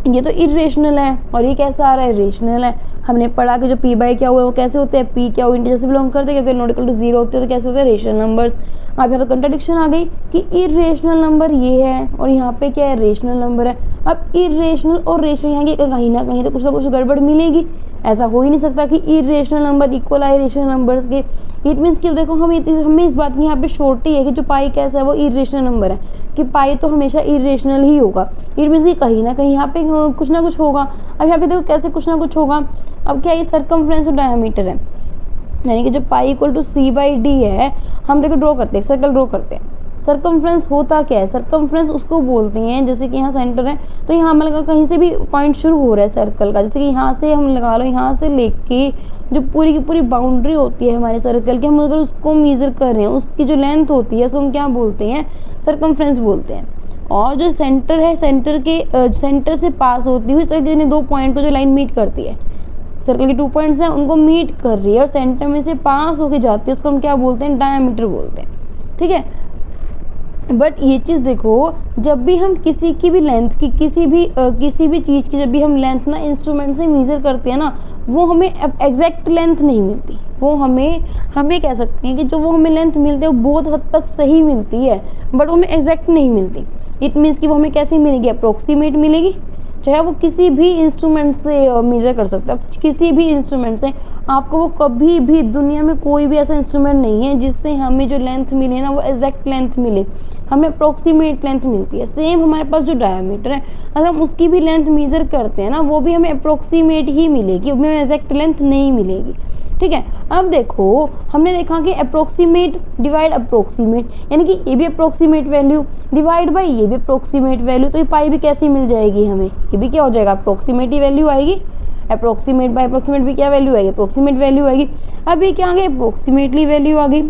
ये तो इरेशनल है और ये कैसा आ रहा है, रेशनल है। हमने पढ़ा कि जो p/, क्या हुआ है वो कैसे होते हैं, p क्या हुआ इंटीजर से बिलोंग करते हैं, क्योंकि नॉट इक्वल टू 0 होते हैं तो कैसे होते हैं, रेशनल नंबर्स। अब यहाँ तो कंट्राडिक्शन आ गई कि इरेशनल नंबर ये है और यहाँ पे क्या है, रेशनल नंबर है। अब इरेशनल और रेशनल यहाँ की कहीं ना कहीं तो कुछ ना कुछ गड़बड़ मिलेगी। ऐसा हो ही नहीं सकता कि इरेशनल नंबर इक्वल आए रेशनल नंबर्स के। इट मीन्स कि देखो हमें इस बात की यहाँ पे श्योरिटी है कि जो पाई कैसा है वो इरेशनल नंबर है, कि पाई तो हमेशा इरेशनल ही होगा। इट मीन्स कि कहीं ना कहीं यहाँ पे कुछ ना कुछ होगा। अब यहाँ पे देखो कैसे कुछ ना कुछ होगा। अब क्या ये सर्कमफ्रेंस और डायमीटर है, यानी कि जो पाई इक्वल टू c/d है, हम देखो ड्रॉ करते हैं, सर्कल ड्रॉ करते हैं। सर्कमफ्रेंस होता क्या है, सर्कमफ्रेंस उसको बोलते हैं, जैसे कि यहाँ सेंटर है तो यहाँ हमें लगा कहीं से भी पॉइंट शुरू हो रहा है सर्कल का, जैसे कि यहाँ से हम लगा लो, यहाँ से लेके जो पूरी की पूरी बाउंड्री होती है हमारे सर्कल की, हम अगर उसको मेजर कर रहे हैं, उसकी जो लेंथ होती है उसको हम क्या बोलते हैं, सर्कमफ्रेंस बोलते हैं। और जो सेंटर है, सेंटर से पास होती हुई सर्कल के 2 पॉइंट को जो लाइन मीट करती है, सर्कल के 2 पॉइंट्स हैं उनको मीट कर रही है और सेंटर में से पास होके जाती है, उसको हम क्या बोलते हैं, डायमीटर बोलते हैं। ठीक है, बट ये चीज़ देखो, जब भी हम किसी की भी लेंथ की, किसी भी चीज़ की जब भी हम लेंथ ना इंस्ट्रूमेंट से मेज़र करते हैं ना, वो हमें एग्जैक्ट लेंथ नहीं मिलती। वो हमें कह सकते हैं कि जो वो हमें लेंथ मिलती है वो बहुत हद तक सही मिलती है, बट वो हमें एग्जैक्ट नहीं मिलती। इट मीन्स कि वो हमें कैसे मिलेगी, अप्रोक्सीमेट मिलेगी, चाहे वो किसी भी इंस्ट्रूमेंट से मेजर कर सकते हैं। किसी भी इंस्ट्रूमेंट से आपको, वो कभी भी दुनिया में कोई भी ऐसा इंस्ट्रूमेंट नहीं है जिससे हमें जो लेंथ मिले ना वो एग्जैक्ट लेंथ मिले, हमें अप्रोक्सीमेट लेंथ मिलती है। सेम हमारे पास जो डायमीटर है, अगर हम उसकी भी लेंथ मेजर करते हैं ना, वो भी हमें अप्रोक्सीमेट ही मिलेगी, हमें एग्जैक्ट लेंथ नहीं मिलेगी। ठीक है, अब देखो हमने देखा कि अप्रोक्सीमेट डिवाइड अप्रोक्सीमेट, यानी कि ये भी अप्रोक्सीमेट वैल्यू डिवाइड बाई ये भी अप्रोक्सीमेट वैल्यू, तो ये पाई भी कैसी मिल जाएगी हमें, ये भी क्या हो जाएगा, अप्रोक्सीमेट ही वैल्यू आएगी। अप्रोक्सीमेट बाई अप्रोक्सीमेट भी क्या वैल्यू आएगी, अप्रोक्सीमेट वैल्यू आएगी। अब ये क्या आ गई, अप्रोक्सीमेटली वैल्यू आ गई।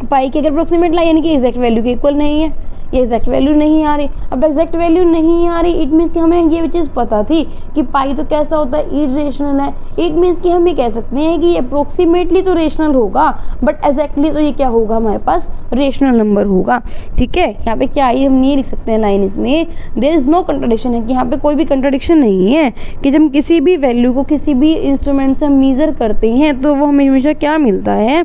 पाई की अगर अप्रोक्सीमेट लाई, यानी कि एग्जैक्ट वैल्यू के इक्वल नहीं है, ये एग्जैक्ट वैल्यू नहीं आ रही। अब एग्जैक्ट वैल्यू नहीं आ रही, इट मीन्स कि हमें ये चीज़ पता थी कि पाई तो कैसा होता है, इरेशनल है। इट मीन्स कि हम ये कह सकते हैं कि ये अप्रोक्सीमेटली तो रेशनल होगा, बट एग्जैक्टली तो ये क्या होगा, हमारे पास रेशनल नंबर होगा। ठीक है, यहाँ पे क्या आई, हम ये लिख सकते हैं लाइन, इसमें देयर इज नो कंट्राडिक्शन है, कि यहाँ पे कोई भी कंट्राडिक्शन नहीं है कि जब किसी भी वैल्यू को किसी भी इंस्ट्रूमेंट से हम मेजर करते हैं तो वो हमें हमेशा क्या मिलता है,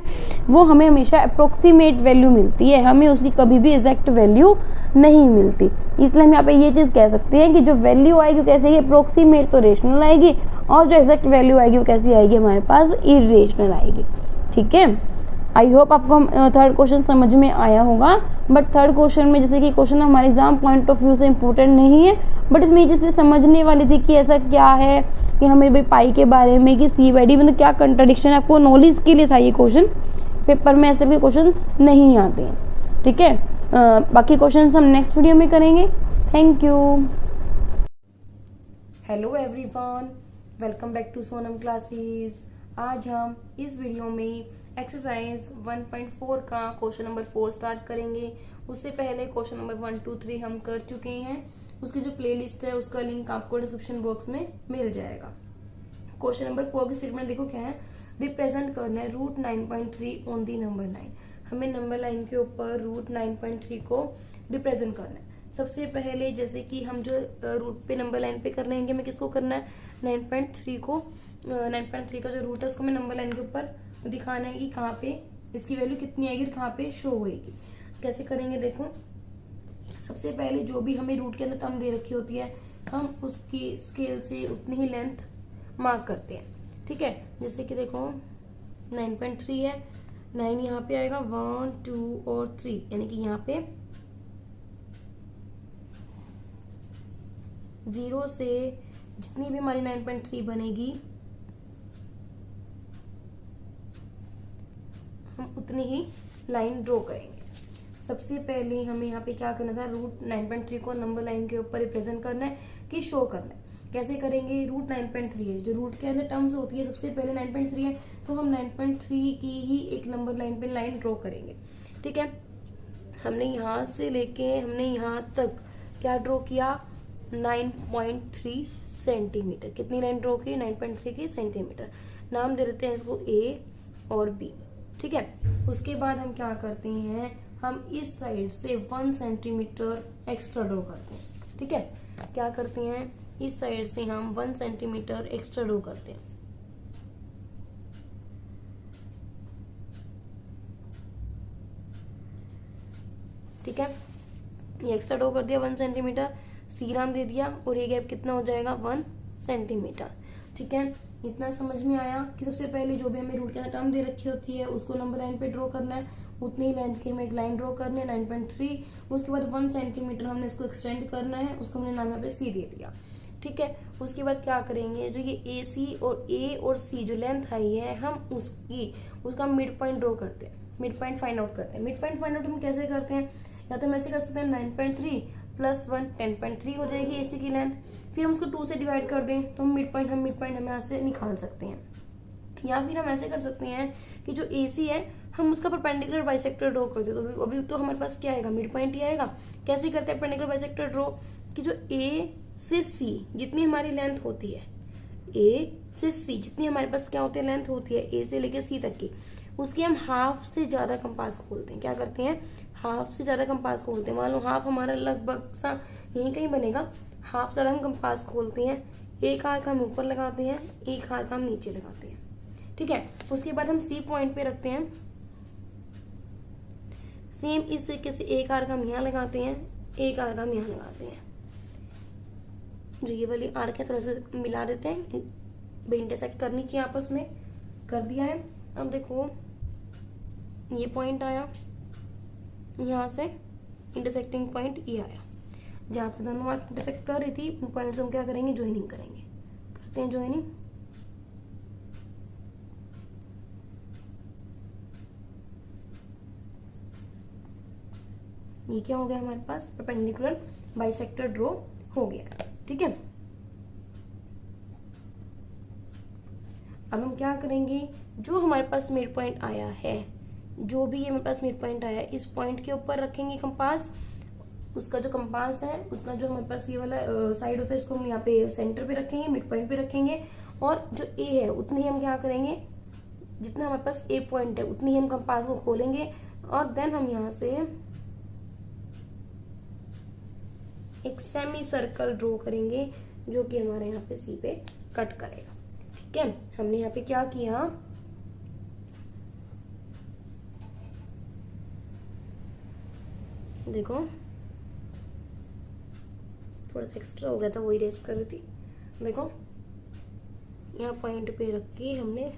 वो हमें हमेशा अप्रोक्सीमेट वैल्यू मिलती है, हमें उसकी कभी भी एग्जैक्ट वैल्यू नहीं मिलती। इसलिए हम यहाँ पे ये चीज़ कह सकते हैं कि जो वैल्यू आएगी वो कैसी आएगी, अप्रोक्सीमेट तो रेशनल आएगी, और जो एग्जैक्ट वैल्यू आएगी वो कैसी आएगी, हमारे पास इरेशनल आएगी। ठीक है, आई होप आपको थर्ड क्वेश्चन समझ में आया होगा। बट थर्ड क्वेश्चन में, जैसे कि क्वेश्चन हमारे एग्जाम पॉइंट ऑफ व्यू से इंपॉर्टेंट नहीं है, बट इसमें ये चीज़ समझने वाली थी कि ऐसा क्या है कि हमें भाई पाई के बारे में कि c/d मतलब क्या कंट्राडिक्शन है, आपको नॉलेज के लिए था ये क्वेश्चन, पेपर में ऐसे भी क्वेश्चन नहीं आते हैं। ठीक है, बाकी क्वेश्चंस हम नेक्स्ट वीडियो में करेंगे। Thank you. Hello everyone, welcome back to Sonam classes. आज हम इस वीडियो में एक्सरसाइज 1.4 का क्वेश्चन नंबर 4 स्टार्ट करेंगे। उससे पहले क्वेश्चन नंबर 1, 2, 3 हम कर चुके हैं। उसकी जो प्लेलिस्ट है उसका लिंक आपको डिस्क्रिप्शन बॉक्स में मिल जाएगा। क्वेश्चन नंबर 4 की स्टेटमेंट देखो क्या है, रिप्रेजेंट करना है root 9.3 on the number line. हमें नंबर लाइन के ऊपर रूट 9.3 को रिप्रेजेंट करना है। सबसे पहले जैसे कि हम जो रूट पे नंबर लाइन पे कर रहेंगे, हमें किसको करना है, 9.3 को, 9.3 का जो रूट है उसको हमें नंबर लाइन के ऊपर दिखाना है कि कहाँ पे इसकी वैल्यू कितनी आएगी और कहाँ पे शो होएगी। कैसे करेंगे देखो, सबसे पहले जो भी हमें रूट के अंदर टर्म दे रखी होती है, हम उसकी स्केल से उतनी ही लेंथ मार्क करते हैं। ठीक है, जैसे कि देखो 9.3 है, 9 यहाँ पे आएगा, 1 2 और 3, यानी कि यहाँ पे 0 से जितनी भी हमारी 9.3 बनेगी हम उतनी ही लाइन ड्रॉ करेंगे। सबसे पहले हमें यहाँ पे क्या करना था, रूट 9.3 को नंबर लाइन के ऊपर रिप्रेजेंट करना है कि शो करना है। कैसे करेंगे, रूट 9.3 है, जो रूट के अंदर टर्म्स होती है सबसे पहले 9.3 है, तो हम 9.3 की ही एक नंबर लाइन पे लाइन ड्रॉ करेंगे। ठीक है, हमने यहाँ से लेके हमने यहाँ तक क्या ड्रॉ किया, 9.3 सेंटीमीटर। कितनी लाइन ड्रॉ की, 9.3 की सेंटीमीटर। नाम दे देते हैं इसको ए और बी। ठीक है, उसके बाद हम क्या करते हैं, हम इस साइड से 1 सेंटीमीटर एक्स्ट्रा ड्रॉ करते हैं। ठीक है, क्या करते हैं, इस साइड से हम 1 सेंटीमीटर एक्स्ट्रा ड्रॉ करते हैं। ठीक है, ये एक्स्ट्रा ड्रॉ कर दिया 1 सेंटीमीटर, सी नाम दे दिया, और ये गैप कितना हो जाएगा, 1 सेंटीमीटर। ठीक है, इतना समझ में आया कि सबसे पहले जो भी हमें रूट के अंदर टर्म दे रखी होती है उसको नंबर लाइन पे ड्रॉ करना है, उतनी लेंथ की हमें एक लाइन ड्रॉ करनी है 9.3। उसके बाद 1 सेंटीमीटर हमने इसको एक्सटेंड करना है, उसको हमने नाम यहाँ पे सी दे दिया। ठीक है, उसके बाद क्या करेंगे, जो ये ए और सी जो लेंथ आई है हम उसका मिड पॉइंट ड्रॉ करते हैं, मिड पॉइंट फाइंड आउट करते हैं। मिड पॉइंट फाइंड आउट हम कैसे करते हैं, या तो हम ऐसे कर सकते हैं 9.3 प्लस 1 10.3 हो जाएगी एसी की लेंथ, फिर हम उसको 2 से डिवाइड कर दें तो हम मिड पॉइंट हम यहाँ से निकाल सकते हैं। या फिर हम ऐसे कर सकते हैं कि जो एसी है हम उसका परपेंडिकुलर बाइसेक्टर ड्रॉ करते हैं, तो अभी तो हमारे पास क्या आएगा, मिड पॉइंट ही आएगा। कैसे करते हैं परपेंडिकुलर बाइसेक्टर ड्रॉ, कि जो ए से सी जितनी हमारी लेंथ होती है, ए से सी जितनी हमारे पास क्या होती है लेंथ होती है, ए से लेके सी तक की, उसकी हम हाफ से ज्यादा कंपास खोलते हैं। क्या करते हैं, हाफ से ज्यादा कंपास खोलते हैं। मान लो हाफ हमारा लगभग सा यहीं कहीं बनेगा, हाफ से हम कंपास खोलते हैं, एक हाथ हम ऊपर लगाते हैं, एक हाथ हम नीचे लगाते हैं। ठीक है, उसके बाद हम सी पॉइंट पे रखते हैं, सेम इस तरीके से एक आर्क हम यहाँ लगाते हैं, एक आर्क हम यहाँ लगाते हैं। जो ये वाली आर्क है थोड़ा सा मिला देते हैं, इंटरसेक्ट करनी चाहिए आपस में, कर दिया है। अब देखो ये पॉइंट आया, यहाँ से इंटरसेक्टिंग पॉइंट ये आया, जहाँ पे दोनों आर्क इंटरसेक्ट कर रही थी, उन पॉइंट्स हम क्या करेंगे, ज्वाइनिंग करेंगे। करते हैं ज्वाइनिंग। ये क्या हो गया, हमारे पास परपेंडिकुलर बाइसेक्टर ड्रॉ हो गया। ठीक है, अब हम क्या करेंगे, जो हमारे पास मिड पॉइंट आया है, जो भी ये हमारे पास मिड पॉइंट आया है, इस पॉइंट के ऊपर रखेंगे कंपास। उसका जो कंपास है, उसका जो हमारे पास ये वाला साइड होता है, इसको हम यहाँ पे सेंटर पे रखेंगे, मिड पॉइंट पे रखेंगे। और जो ए है उतनी हम क्या करेंगे, जितना हमारे पास ए पॉइंट है उतनी हम कंपास को खोलेंगे, और देन हम यहाँ से एक सेमी सर्कल ड्रॉ करेंगे, जो कि हमारे यहाँ पे सी पे कट करेगा। ठीक है, हमने यहाँ पे क्या किया, देखो थोड़ा सा एक्स्ट्रा हो गया था, वो इरेज कर रही थी। देखो यहाँ पॉइंट पे रख के हमने,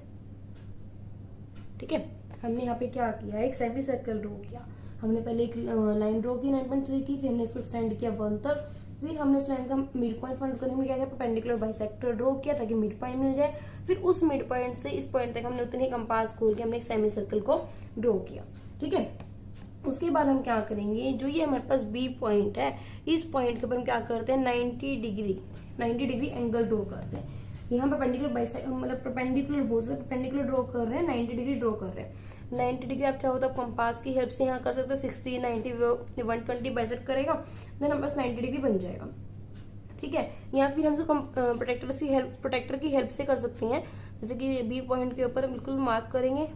ठीक है, हमने यहाँ पे क्या किया, एक सेमी सर्कल ड्रॉ किया। हमने पहले एक लाइन ड्रॉ की 9.3 की, फिर हमने इसको एक्सटेंड किया 1 तक, फिर हमने उस लाइन का मिड पॉइंट फाइंड करने में क्या किया, परपेंडिकुलर बाइसेक्टर ड्रॉ किया ताकि मिड पॉइंट मिल जाए। फिर उस मिड पॉइंट से इस पॉइंट तक हमने उतने कंपास खोल के हमने एक सेमी सर्कल को ड्रॉ किया। ठीक है, उसके बाद हम क्या करेंगे, जो ये हमारे पास बी पॉइंट है, इस पॉइंट के ऊपर हम क्या करते हैं, 90 डिग्री एंगल ड्रॉ करते हैं। यहाँ परपेंडिकुलर बाइसेक्टर मतलब परपेंडिकुलर बोल सकते, परपेंडिकुलर ड्रॉ कर रहे हैं, 90 डिग्री ड्रॉ कर रहे हैं। 90 डिग्री आप चाहो तो कंपास की हेल्प से यहाँ कर सकते हो, 60 90 120 बाइसेक्ट करेगा, देन हमारे पास 90 डिग्री बन जाएगा। ठीक है, या फिर हम प्रोटेक्टर की हेल्प से कर सकते हैं, जैसे कि बी पॉइंट के ऊपर बिल्कुल मार्क करेंगे,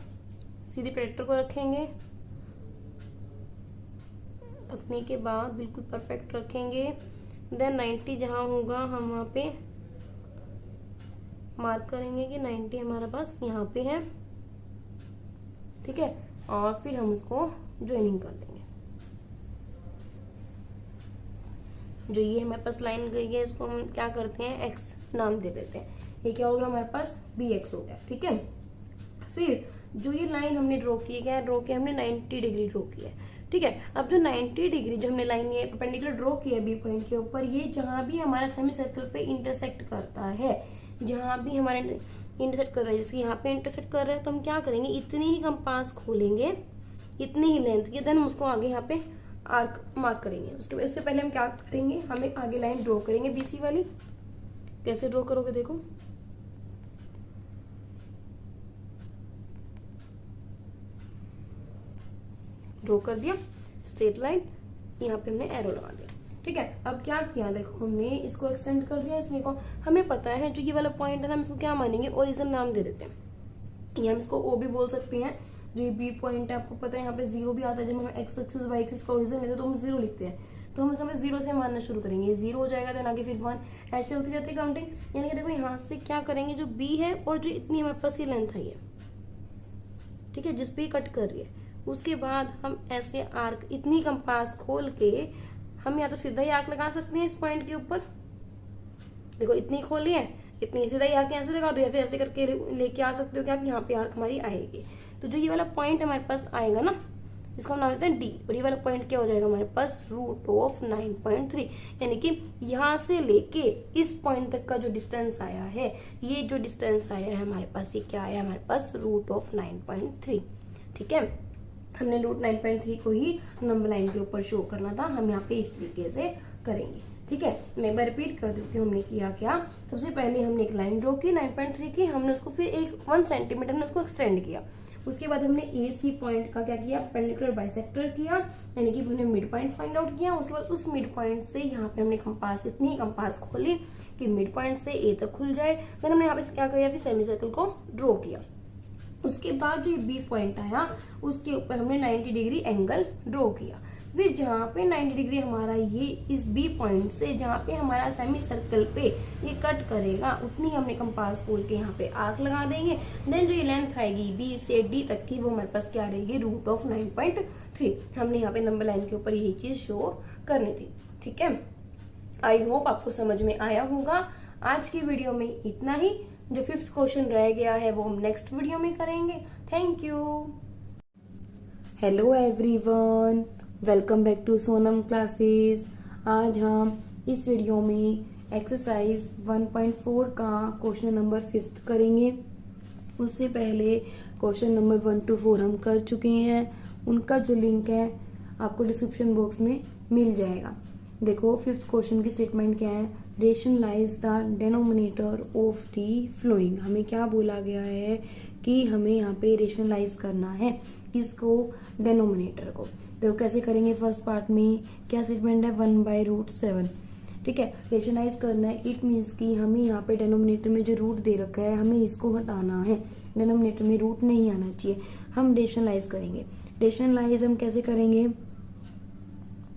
सीधे प्रोटेक्टर को रखेंगे, रखने के बाद बिल्कुल परफेक्ट रखेंगे, देन 90 जहां होगा हम वहां पे मार्क करेंगे कि 90 हमारे पास यहाँ पे है। ठीक है, और फिर हम उसको ज्वाइनिंग कर देंगे। जो ये हमारे पास लाइन गई है, इसको हम क्या करते हैं, एक्स नाम दे देते हैं। ये क्या हो गया, हमारे पास बी एक्स हो गया। ठीक है, फिर जो ये लाइन हमने ड्रॉ की है, ड्रॉ किया हमने 90 डिग्री ड्रॉ किया है, ठीक है। अब जो 90 डिग्री जो हमने लाइन ये परपेंडिकुलर ड्रॉ किया बी पॉइंट के ऊपर, ये जहां भी हमारा सेमी सर्कल पे इंटरसेक्ट करता है, जहां भी हमारा इंटरसेक्ट कर रहा है, जैसे यहाँ पे इंटरसेक्ट कर रहा है, तो हम क्या करेंगे, इतनी ही कंपास खोलेंगे, इतनी ही लेंथ की, देन हम उसको आगे यहाँ पे आर्क मार्क करेंगे। उससे पहले हम क्या करेंगे, हमें आगे लाइन ड्रॉ करेंगे बीसी वाली। कैसे ड्रॉ करोगे, देखो ड्रॉ कर दिया स्ट्रेट लाइन, यहाँ पे हमने एरो लगा दिया, ठीक है। अब क्या किया, देखो हमने इसको एक्सटेंड कर दिया, इसमें को हमें पता है जो ये वाला पॉइंट है ना, हम इसको क्या मानेंगे, ओरिजिन नाम दे देते हैं। ये हम इसको ओ भी बोल सकते हैं। जो ये बी पॉइंट है, आपको पता है यहाँ पे जीरो भी आता है, जब हम एक्स एक्सिस वाई एक्सिस का ओरिजिन लेते हैं तो हम जीरो लिखते हैं, तो हम समय जीरो से मानना शुरू करेंगे, जीरो हो जाएगा, देन आगे फिर 1, ऐसे चलती जाती है काउंटिंग। यानी कि देखो यहाँ से क्या करेंगे, जो बी है और जो इतनी हमारे पास ये लेंथ है, ठीक है, जिस पे कट कर रही है, उसके बाद हम ऐसे आर्क इतनी कंपास खोल के हम या तो सीधा ही आर्क लगा सकते हैं इस पॉइंट के ऊपर, देखो इतनी खोली है, इतनी सीधा ही आर्क यहाँ से लगा दो, या फिर ऐसे करके लेके आ सकते हो कि आप यहाँ पे आर्क हमारी आएगी। तो जो ये वाला पॉइंट हमारे पास आएगा ना, इसको हम नाम देते हैं डी, और ये वाला पॉइंट क्या हो जाएगा हमारे पास, रूट ऑफ 9.3। यानी कि यहाँ से लेके इस पॉइंट तक का जो डिस्टेंस आया है, ये जो डिस्टेंस आया है हमारे पास, ये क्या आया हमारे पास, रूट ऑफ 9.3, ठीक है। हमने रूट 9.3 को ही नंबर लाइन के ऊपर शो करना था, हम यहाँ पे इस तरीके से करेंगे, ठीक है। मैं एक बार रिपीट कर देती हूँ हमने किया क्या। सबसे पहले हमने एक लाइन ड्रॉ की 9.3 की, हमने उसको फिर 1 सेंटीमीटर में उसको एक्सटेंड किया। उसके बाद हमने ए सी पॉइंट का क्या किया, परपेंडिकुलर बाइसेक्टर किया, यानी कि हमने मिड पॉइंट फाइंड आउट किया। उसके बाद उस मिड पॉइंट से यहाँ पे हमने कंपास, इतनी कंपास खोली कि मिड पॉइंट से ए तक खुल जाए। फिर हमने यहाँ पे क्या किया, फिर सेमी सर्कल को ड्रॉ किया। उसके बाद जो बी पॉइंट आया, उसके ऊपर हमने 90 डिग्री एंगल ड्रॉ किया। फिर जहाँ पे 90 डिग्री हमारा ये इस बी पॉइंट से जहाँ पे हमारा सेमी सर्कल पे ये कट करेगा, उतनी हमने कंपास खोल के यहाँ पे आर्क लगा देंगे। देन जो ये लेंथ आएगी बी से डी तक की, वो हमारे पास क्या रहेगी, रूट ऑफ 9.3। हमने यहाँ पे नंबर लाइन के ऊपर यही चीज शो करनी थी, ठीक है। आई होप आपको समझ में आया होगा। आज की वीडियो में इतना ही। जो 5th क्वेश्चन रह गया है वो हम नेक्स्ट वीडियो में करेंगे। Thank you. Hello everyone, welcome back to Sonam classes. आज हम इस वीडियो में एक्सरसाइज 1.4 का क्वेश्चन नंबर 5th करेंगे। उससे पहले क्वेश्चन नंबर 1 to 4 हम कर चुके हैं, उनका जो लिंक है आपको डिस्क्रिप्शन बॉक्स में मिल जाएगा। देखो 5th क्वेश्चन की स्टेटमेंट क्या है, rationalise the denominator of the following. हमें क्या बोला गया है कि हमें यहाँ पे रेशनलाइज करना है इसको, डेनोमिनेटर को। तो कैसे करेंगे, फर्स्ट पार्ट में क्या स्टेटमेंट है, 1/√7, ठीक है। रेशनलाइज करना है, इट मीन्स कि हमें यहाँ पे डेनोमिनेटर में जो रूट दे रखा है हमें इसको हटाना है, डेनोमिनेटर में रूट नहीं आना चाहिए। हम रेशनलाइज करेंगे। रेशनलाइज हम कैसे करेंगे,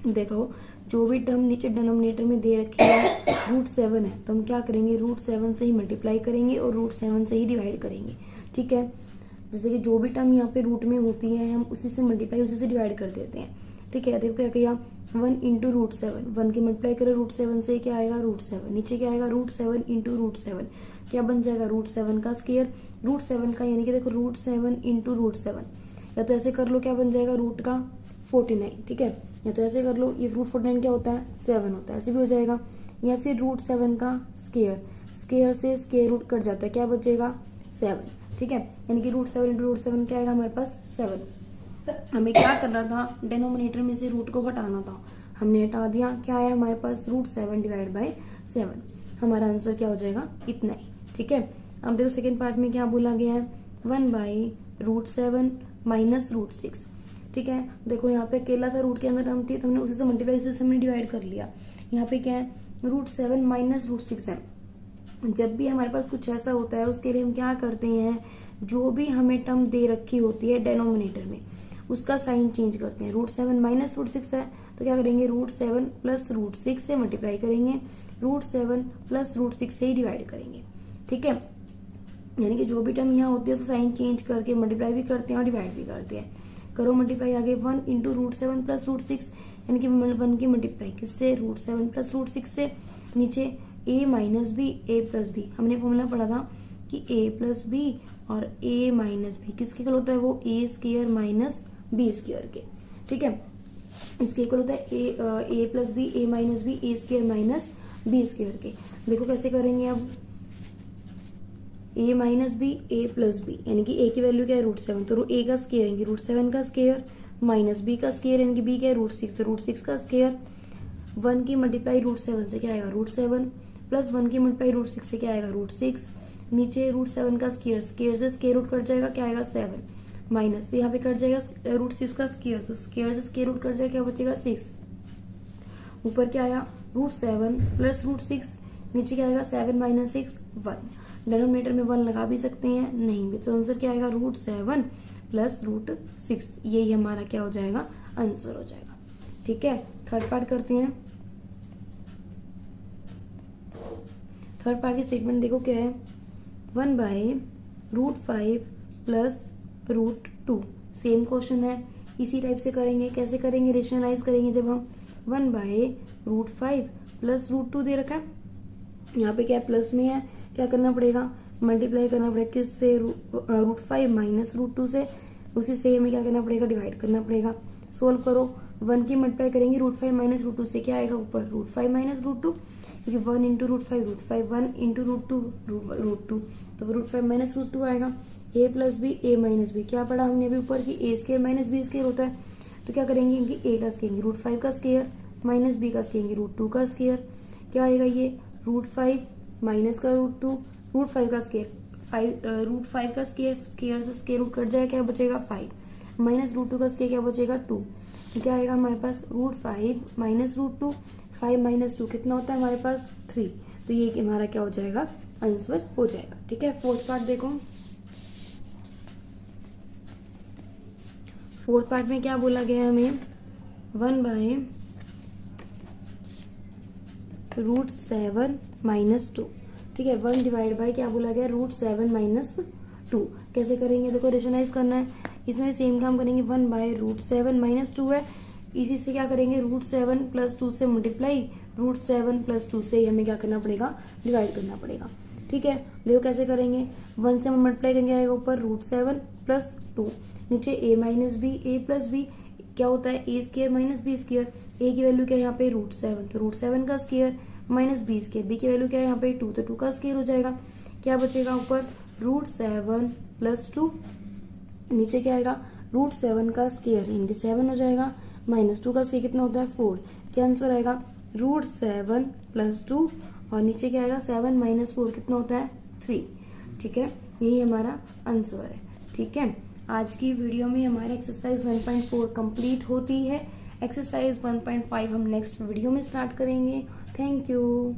देखो जो भी टर्म नीचे डिनोमिनेटर में दे रखी है √7 है, तो हम क्या करेंगे, √7 से ही मल्टीप्लाई करेंगे और √7 से ही डिवाइड करेंगे, ठीक है। जैसे कि जो भी टर्म यहाँ पे रूट में होती है हम उसी से मल्टीप्लाई, उसी से डिवाइड कर देते हैं, ठीक है। देखो क्या किया, 1 × √7, 1 की मल्टीप्लाई करो √7 से, क्या आएगा √7, नीचे क्या आएगा √7 × √7, क्या बन जाएगा √7 का स्क्वायर, √7 का, यानी कि देखो √7 × √7, या तो ऐसे कर लो क्या बन जाएगा, रूट का 49, ठीक है। या तो ऐसे कर लो, ये रूट 49 क्या होता है, 7 होता है, ऐसे भी हो जाएगा। या फिर √7 का स्क्वायर, स्क्वायर से स्क्वायर रूट कट जाता है, क्या बचेगा 7, ठीक है। यानी कि √7 × √7 क्या आएगा हमारे पास 7। हमें क्या करना था, डेनोमिनेटर में से रूट को हटाना था, हमने हटा दिया, क्या आया हमारे पास √7 / 7। हमारा आंसर क्या हो जाएगा, इतना ही, ठीक है। अब देखो सेकेंड पार्ट में क्या बोला गया है, 1/√7 - √6, ठीक है। देखो यहाँ पे अकेला था, रूट के अंदर टर्म थी तो हमने उसी से मल्टीप्लाई, उसी से हमने डिवाइड कर लिया। यहाँ पे क्या है, √7 - √6 है। जब भी हमारे पास कुछ ऐसा होता है उसके लिए हम क्या करते हैं, जो भी हमें टर्म दे रखी होती है डेनोमिनेटर में उसका साइन चेंज करते हैं। √7 - √6 है तो क्या करेंगे, √7 + √6 से मल्टीप्लाई करेंगे, √7 + √6 से ही डिवाइड करेंगे, ठीक है। यानी कि जो भी टर्म यहाँ होती है उसका साइन चेंज करके मल्टीप्लाई भी करते हैं और डिवाइड भी करते हैं। करो मल्टीप्लाई, आगे 1 × √7 + √6, यानी कि 1 की मल्टीप्लाई किससे, √7 + √6 से। नीचे a - b a + b, हमने फॉर्मूला पढ़ा था कि a + b और a माइनस बी किसके इक्वल होता है, वो A square minus B square के, ठीक है। इसके इक्वल होता है A plus B, A minus B, A square minus B square के। देखो कैसे करेंगे अब, a minus B, A plus B, यानी कि a की वैल्यू क्या है √7, तो a का स्क्वायर यानी कि √7 का स्क्वायर माइनस b का स्क्वायर यानी कि b क्या है √6, तो √6 का स्क्वायर। 1 की मल्टीप्लाई √7 से क्या आएगा √7 प्लस 1 की मल्टीप्लाई √6 से क्या आएगा √6, नीचे √7 का स्क्वायर, स्क्वायर से स्क्वायर रूट कट जाएगा, क्या आएगा 7 माइनस यहाँ पे कट जाएगा √6 का स्क्वायर, तो स्क्वायर से स्क्वायर रूट कट जाएगा, क्या बचेगा 6, ऊपर क्या आया √7 प्लस √6, नीचे क्या आएगा 7 माइनस 6 1, डिनोमिनेटर में 1 लगा भी सकते हैं, नहीं भी, तो आंसर क्या आएगा √7 प्लस √6, यही हमारा क्या हो जाएगा आंसर हो जाएगा, ठीक है। थर्ड पार्ट करते हैं। थर्ड पार्ट की स्टेटमेंट देखो क्या है, 1/√5 प्लस √2, सेम क्वेश्चन है, इसी टाइप से करेंगे। कैसे करेंगे, रेशनलाइज करेंगे जब हम 1/√5 प्लस √2 दे रखा है, यहाँ पे क्या प्लस में है, क्या करना पड़ेगा मल्टीप्लाई करना पड़ेगा किससे, √5 माइनस √2 से, उसी से हमें क्या करना पड़ेगा डिवाइड करना पड़ेगा। सोल्व करो, 1 की मल्टीप्लाई करेंगे √5 माइनस √2 से, क्या आएगा ऊपर √5 माइनस √2, क्योंकि 1 इंटू √5 1 इंटू √2 तो √5 माइनस √2 आएगा। a plus B, A minus B, क्या पढ़ा हमने अभी ऊपर की A square minus B square होता है, तो क्या करेंगे कि a का स्क्वायर √5 का स्क्वायर माइनस बी का स्क्वायर √2 का स्क्वायर, क्या आएगा ये √5 माइनस का √2, √5 का स्क्वायर √5 का स्क्वायर से स्क्वायर रूट कट जाएगा, क्या बचेगा 5 माइनस √2 का स्क्वायर क्या बचेगा 2, क्या आएगा हमारे पास √5 माइनस √2, 5 माइनस 2 कितना होता है हमारे पास 3, तो ये हमारा क्या हो जाएगा आंसर हो जाएगा, ठीक है। फोर्थ पार्ट देखो, फोर्थ पार्ट में क्या बोला गया है हमें, 1/√7 माइनस 2, ठीक है। 1 डिवाइड बाय क्या बोला गया √7 माइनस 2, कैसे करेंगे देखो, रेशनलाइज करना है, इसमें सेम काम करेंगे, 1/√7 माइनस 2 है, इसी से क्या करेंगे √7 प्लस 2 से मल्टीप्लाई, √7 प्लस 2 से हमें क्या करना पड़ेगा डिवाइड करना पड़ेगा, ठीक है। देखो कैसे करेंगे, 1 से मल्टीप्लाई करेंगे आएगा ऊपर √7 प्लस 2, नीचे a minus B, A plus B, क्या होता है A square minus B square, A की वैल्यू क्या है यहाँ पे √7, तो √7 का square minus B square, B की वैल्यू क्या है यहाँ पे 2, तो 2 का स्क्वायर हो जाएगा, क्या बचेगा ऊपर √7 प्लस 2, नीचे क्या आएगा √7 का स्क्वायर यानी कि 7 हो जाएगा, माइनस 2 का स्क्वायर कितना होता है 4, क्या आंसर आएगा √7 प्लस 2, और नीचे क्या आएगा 7 माइनस 4 कितना होता है 3, ठीक है, यही हमारा आंसर है, ठीक है। आज की वीडियो में हमारा एक्सरसाइज 1.4 कंप्लीट होती है। एक्सरसाइज 1.5 हम नेक्स्ट वीडियो में स्टार्ट करेंगे। Thank you.